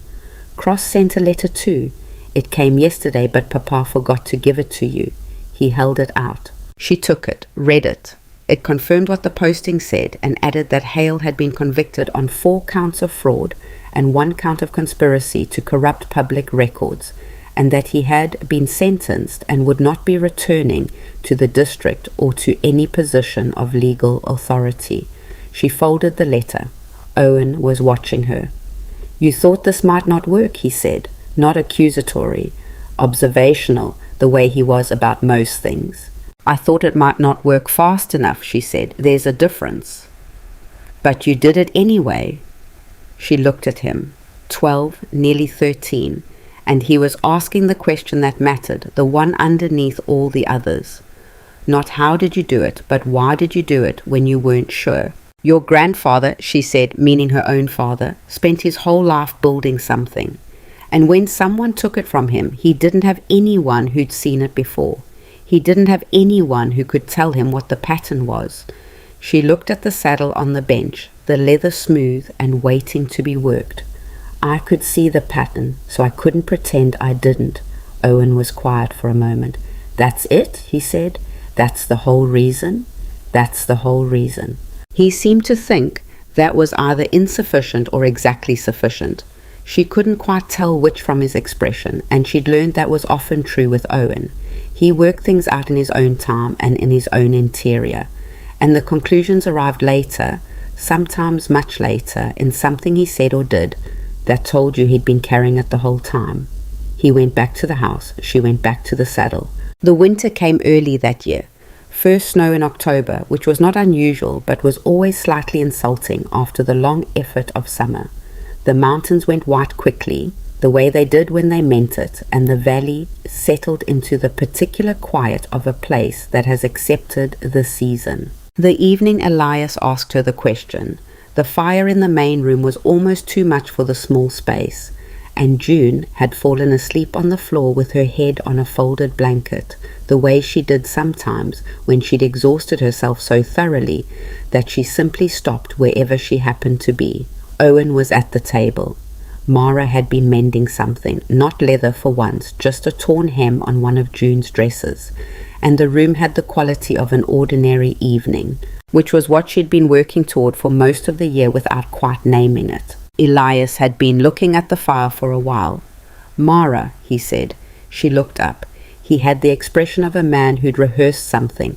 Cross sent a letter too. It came yesterday, but Papa forgot to give it to you. He held it out. She took it, read it. It confirmed what the posting said and added that Hale had been convicted on 4 counts of fraud and 1 count of conspiracy to corrupt public records, and that he had been sentenced and would not be returning to the district or to any position of legal authority. She folded the letter. Owen was watching her. "You thought this might not work," he said, not accusatory, observational, the way he was about most things. "I thought it might not work fast enough," she said. "There's a difference." "But you did it anyway." She looked at him, 12, nearly 13, and he was asking the question that mattered, the one underneath all the others. Not how did you do it, but why did you do it when you weren't sure? "Your grandfather," she said, meaning her own father, "spent his whole life building something. And when someone took it from him, he didn't have anyone who'd seen it before. He didn't have anyone who could tell him what the pattern was." She looked at the saddle on the bench, the leather smooth and waiting to be worked. "I could see the pattern, so I couldn't pretend I didn't." Owen was quiet for a moment. "That's it?" he said. "That's the whole reason?" "That's the whole reason." He seemed to think that was either insufficient or exactly sufficient. She couldn't quite tell which from his expression, and she'd learned that was often true with Owen. He worked things out in his own time and in his own interior, and the conclusions arrived later, sometimes much later, in something he said or did that told you he'd been carrying it the whole time. He went back to the house. She went back to the saddle. The winter came early that year. First snow in October, which was not unusual but was always slightly insulting after the long effort of summer. The mountains went white quickly, the way they did when they meant it, and the valley settled into the particular quiet of a place that has accepted the season. The evening Elias asked her the question. The fire in the main room was almost too much for the small space, and June had fallen asleep on the floor with her head on a folded blanket, the way she did sometimes when she'd exhausted herself so thoroughly that she simply stopped wherever she happened to be. Owen was at the table. Mara had been mending something, not leather for once, just a torn hem on one of June's dresses, and the room had the quality of an ordinary evening, which was what she'd been working toward for most of the year without quite naming it. Elias had been looking at the fire for a while. "Mara," he said. She looked up. He had the expression of a man who'd rehearsed something,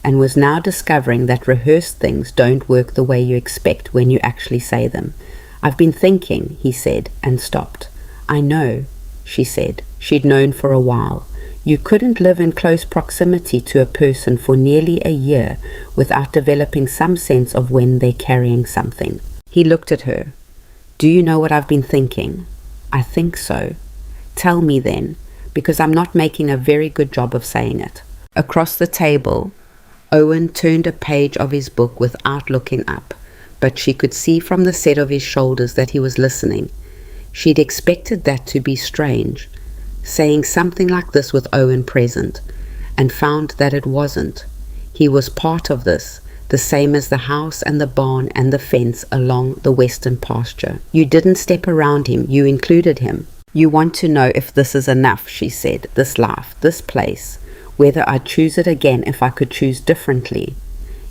and was now discovering that rehearsed things don't work the way you expect when you actually say them. "I've been thinking," he said, and stopped. "I know," she said. She'd known for a while. You couldn't live in close proximity to a person for nearly a year without developing some sense of when they're carrying something. He looked at her. "Do you know what I've been thinking?" "I think so." "Tell me then, because I'm not making a very good job of saying it." Across the table, Owen turned a page of his book without looking up, but she could see from the set of his shoulders that he was listening. She'd expected that to be strange, saying something like this with Owen present, and found that it wasn't. He was part of this, the same as the house and the barn and the fence along the western pasture. You didn't step around him, you included him. "You want to know if this is enough," she said, "this life, this place, whether I'd choose it again if I could choose differently."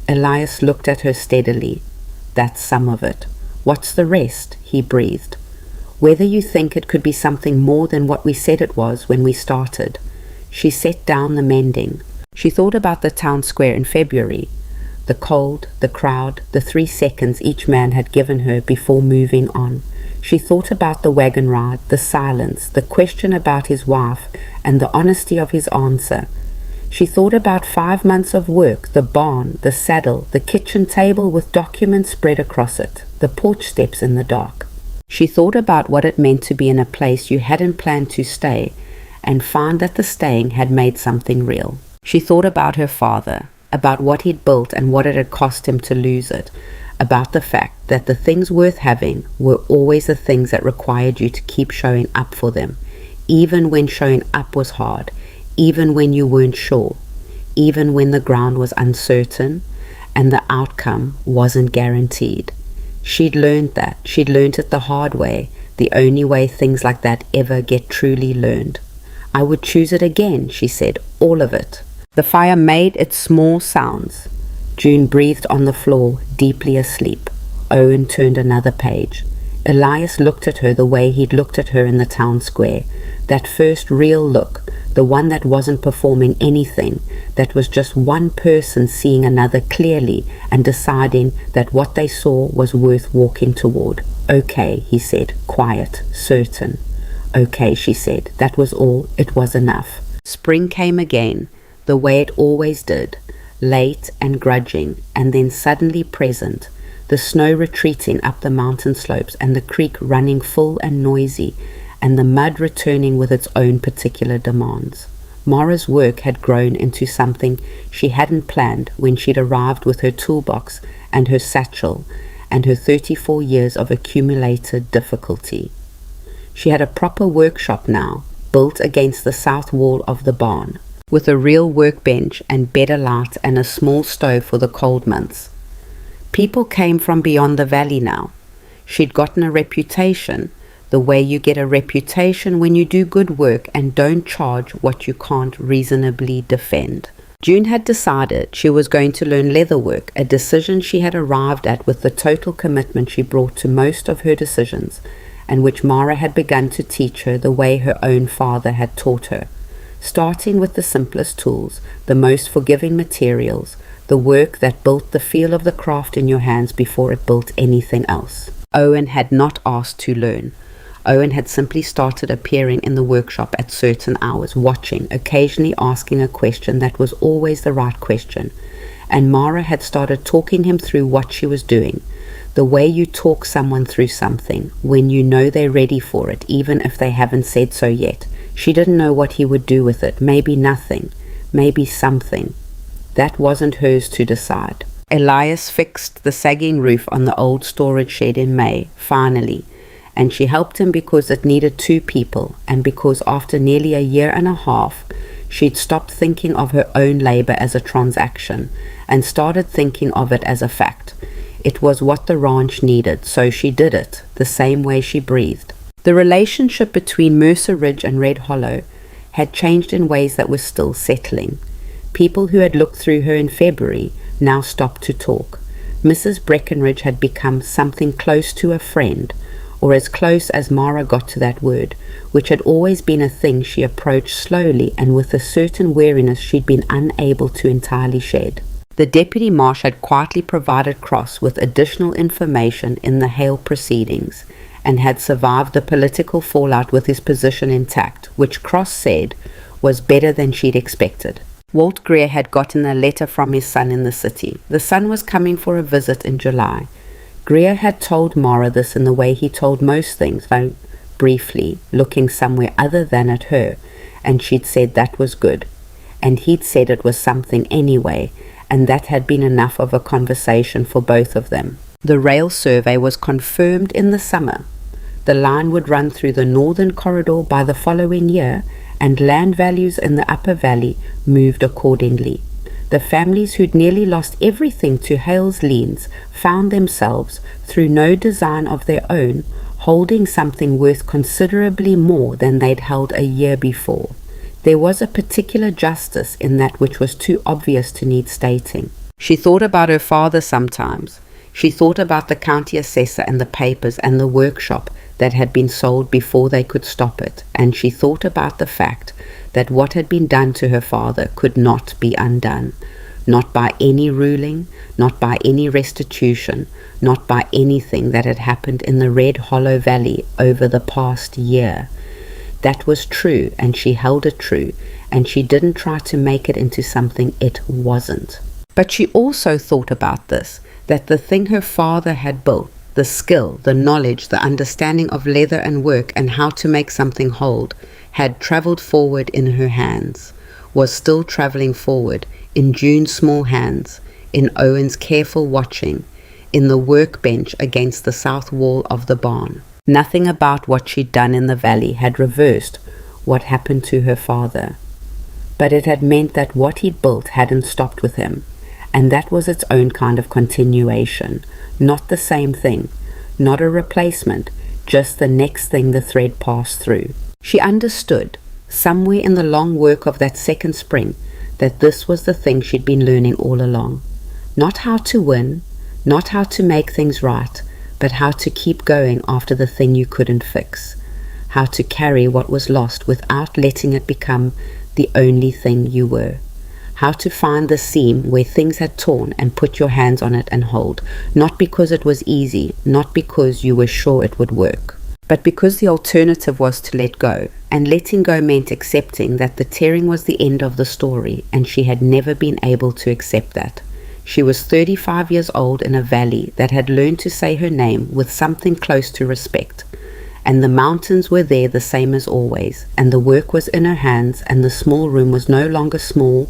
Elias looked at her steadily. "That's some of it. What's the rest?" he breathed. "Whether you think it could be something more than what we said it was when we started." She set down the mending. She thought about the town square in February, the cold, the crowd, the 3 seconds each man had given her before moving on. She thought about the wagon ride, the silence, the question about his wife, and the honesty of his answer. She thought about 5 months of work, the barn, the saddle, the kitchen table with documents spread across it, the porch steps in the dark. She thought about what it meant to be in a place you hadn't planned to stay, and found that the staying had made something real. She thought about her father, about what he'd built and what it had cost him to lose it, about the fact that the things worth having were always the things that required you to keep showing up for them, even when showing up was hard, even when you weren't sure, even when the ground was uncertain and the outcome wasn't guaranteed. She'd learned that. She'd learned it the hard way, the only way things like that ever get truly learned. "I would choose it again," she said, "all of it." The fire made its small sounds. June breathed on the floor, deeply asleep. Owen turned another page. Elias looked at her the way he'd looked at her in the town square, that first real look, the one that wasn't performing anything, that was just one person seeing another clearly and deciding that what they saw was worth walking toward. "Okay," he said, quiet, certain. "Okay," she said, that was all, it was enough. Spring came again, the way it always did, late and grudging, and then suddenly present, the snow retreating up the mountain slopes and the creek running full and noisy, and the mud returning with its own particular demands. Mara's work had grown into something she hadn't planned when she'd arrived with her toolbox and her satchel and her 34 years of accumulated difficulty. She had a proper workshop now, built against the south wall of the barn, with a real workbench and better light and a small stove for the cold months. People came from beyond the valley now. She'd gotten a reputation, the way you get a reputation when you do good work and don't charge what you can't reasonably defend. June had decided she was going to learn leatherwork, a decision she had arrived at with the total commitment she brought to most of her decisions, and which Mara had begun to teach her the way her own father had taught her. Starting with the simplest tools, the most forgiving materials, the work that built the feel of the craft in your hands before it built anything else. Owen had not asked to learn. Owen had simply started appearing in the workshop at certain hours, watching, occasionally asking a question that was always the right question, and Mara had started talking him through what she was doing, the way you talk someone through something, when you know they're ready for it, even if they haven't said so yet. She didn't know what he would do with it, maybe nothing, maybe something. That wasn't hers to decide. Elias fixed the sagging roof on the old storage shed in May, finally, and she helped him because it needed 2 people, and because after nearly a year and a half, she'd stopped thinking of her own labor as a transaction and started thinking of it as a fact. It was what the ranch needed, so she did it, the same way she breathed. The relationship between Mercer Ridge and Red Hollow had changed in ways that were still settling. People who had looked through her in February now stopped to talk. Mrs. Breckenridge had become something close to a friend, or as close as Mara got to that word, which had always been a thing she approached slowly and with a certain wariness she'd been unable to entirely shed. The deputy marsh had quietly provided Cross with additional information in the Hale proceedings, and had survived the political fallout with his position intact, which Cross said was better than she'd expected. Walt Greer had gotten a letter from his son in the city. The son was coming for a visit in July. Greer had told Mara this in the way he told most things, though briefly, looking somewhere other than at her, and she'd said that was good. And he'd said it was something anyway, and that had been enough of a conversation for both of them. The rail survey was confirmed in the summer. The line would run through the northern corridor by the following year, and land values in the upper valley moved accordingly. The families who'd nearly lost everything to Hale's liens found themselves, through no design of their own, holding something worth considerably more than they'd held a year before. There was a particular justice in that which was too obvious to need stating. She thought about her father sometimes. She thought about the county assessor and the papers and the workshop that had been sold before they could stop it, and she thought about the fact that what had been done to her father could not be undone, not by any ruling, not by any restitution, not by anything that had happened in the Red Hollow Valley over the past year. That was true, and she held it true, and she didn't try to make it into something it wasn't. But she also thought about this, that the thing her father had built, the skill, the knowledge, the understanding of leather and work and how to make something hold, had travelled forward in her hands, was still travelling forward in June's small hands, in Owen's careful watching, in the workbench against the south wall of the barn. Nothing about what she'd done in the valley had reversed what happened to her father, but it had meant that what he'd built hadn't stopped with him, and that was its own kind of continuation, not the same thing, not a replacement, just the next thing the thread passed through. She understood, somewhere in the long work of that second spring, that this was the thing she'd been learning all along. Not how to win, not how to make things right, but how to keep going after the thing you couldn't fix, how to carry what was lost without letting it become the only thing you were. How to find the seam where things had torn and put your hands on it and hold, not because it was easy, not because you were sure it would work, but because the alternative was to let go, and letting go meant accepting that the tearing was the end of the story, and she had never been able to accept that. She was 35 years old in a valley that had learned to say her name with something close to respect, and the mountains were there the same as always, and the work was in her hands, and the small room was no longer small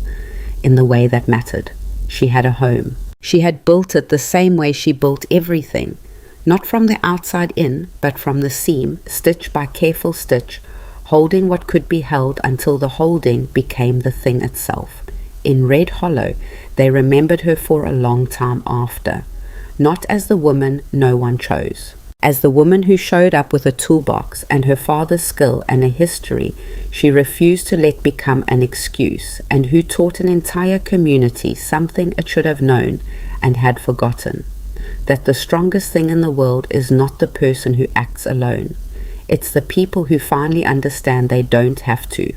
in the way that mattered. She had a home. She had built it the same way she built everything, not from the outside in, but from the seam, stitch by careful stitch, holding what could be held until the holding became the thing itself. In Red Hollow, they remembered her for a long time after, not as the woman no one chose, as the woman who showed up with a toolbox and her father's skill and a history she refused to let become an excuse, and who taught an entire community something it should have known and had forgotten, that the strongest thing in the world is not the person who acts alone. It's the people who finally understand they don't have to.